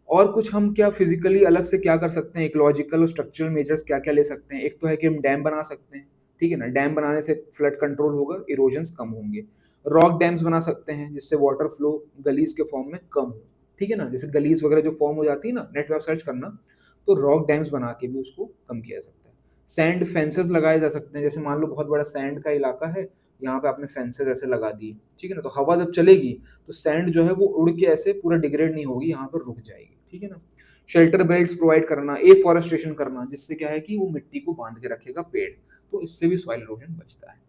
और कुछ हम क्या फिजिकली अलग से क्या कर सकते हैं, इकोलॉजिकल और स्ट्रक्चरल मेजर्स क्या क्या ले सकते हैं। एक तो है कि हम डैम बना सकते हैं, ठीक है ना, डैम बनाने से फ्लड कंट्रोल होगा, इरोजन्स कम होंगे। रॉक डैम्स बना सकते हैं जिससे वाटर फ्लो गलीज के फॉर्म में कम हो, ठीक है ना, जैसे गलीज वगैरह जो फॉर्म हो जाती है ना, नेट पर सर्च करना, तो रॉक डैम्स बना के भी उसको कम किया जा सकता है। सैंड फेंसेस लगाए जा सकते हैं, जैसे मान लो बहुत बड़ा सैंड का इलाका है, यहाँ पे आपने फेंसेस ऐसे लगा दिए, ठीक है ना, तो हवा जब चलेगी तो सैंड जो है वो उड़ के ऐसे पूरा डिग्रेड नहीं होगी, यहाँ पर रुक जाएगी, ठीक है ना। शेल्टर बेल्ट्स प्रोवाइड करना, एफॉरेस्टेशन करना, जिससे क्या है कि वो मिट्टी को बांध के रखेगा पेड़, तो इससे भी सॉइल इरोजन बचता है।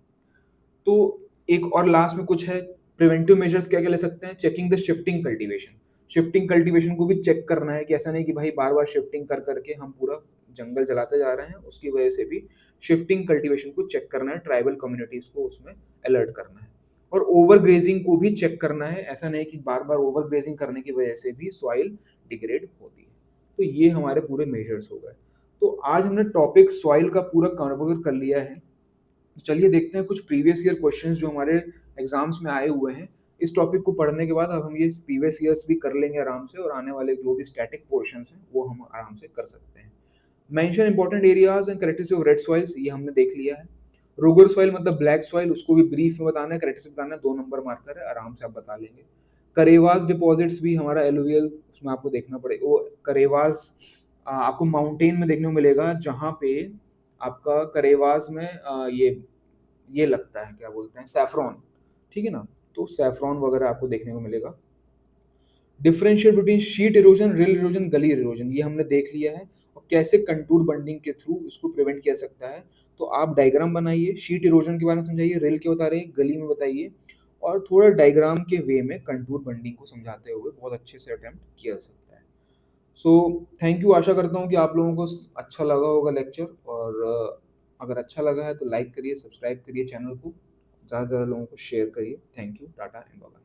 तो एक और लास्ट में कुछ है, प्रिवेंटिव मेजर्स क्या क्या ले सकते हैं, checking the shifting cultivation, shifting cultivation को भी चेक करना है कि ऐसा नहीं कि भाई बार बार शिफ्टिंग कर करके हम पूरा जंगल जलाते जा रहे हैं, उसकी वजह से भी शिफ्टिंग कल्टीवेशन को चेक करना है, ट्राइबल कम्युनिटीज को उसमें अलर्ट करना है। और ओवर ग्रेजिंग को भी चेक करना है, ऐसा नहीं कि बार बार ओवर ग्रेजिंग करने की वजह से भी सॉइल डिग्रेड होती है। तो ये हमारे पूरे मेजर्स हो गए। तो आज हमने टॉपिक सॉइल का पूरा कवर कर लिया है। तो चलिए देखते हैं कुछ प्रीवियस ईयर क्वेश्चंस जो हमारे एग्जाम्स में आए हुए हैं। इस टॉपिक को पढ़ने के बाद अब हम ये प्रीवियस ईयर्स भी कर लेंगे आराम से, और आने वाले जो भी स्टैटिक पोर्शंस हैं वो हम आराम से कर सकते हैं। Mention important areas and characteristics of red soils, ये हमने देख लिया है। रुगर सॉइल मतलब ब्लैक सॉइल, उसको भी ब्रीफ में बताना है, कैरेक्टरिस्टिक बताना है, 2 नंबर मार्कर है, आराम से आप बता लेंगे। करेवास डिपॉजिट्स भी हमारा एलुवियल, उसमें आपको देखना पड़ेगा वो करेवास, आपको माउंटेन में देखने को मिलेगा जहाँ पे आपका करेवास में ये लगता है, क्या बोलते हैं, सैफरॉन, ठीक है ना, तो सैफरॉन वगैरह आपको देखने को मिलेगा। डिफरेंशिएट बिटवीन शीट इरोजन, रिल इरोजन, गली इरोजन, ये हमने देख लिया है, और कैसे कंटूर बंडिंग के थ्रू इसको प्रिवेंट किया सकता है। तो आप डायग्राम बनाइए, शीट इरोजन के बारे में समझाइए, रिल के बता रहे हैं, गली में बताइए, और थोड़ा डायग्राम के वे में कंटूर बंडिंग को समझाते हुए बहुत अच्छे से अटेम्प्ट किया जा सकता है। सो थैंक यू, आशा करता हूँ कि आप लोगों को अच्छा लगा होगा लेक्चर, और अगर अच्छा लगा है तो लाइक करिए, सब्सक्राइब करिए चैनल को, ज़्यादा से ज़्यादा लोगों को शेयर करिए। Thank you, tata and bye.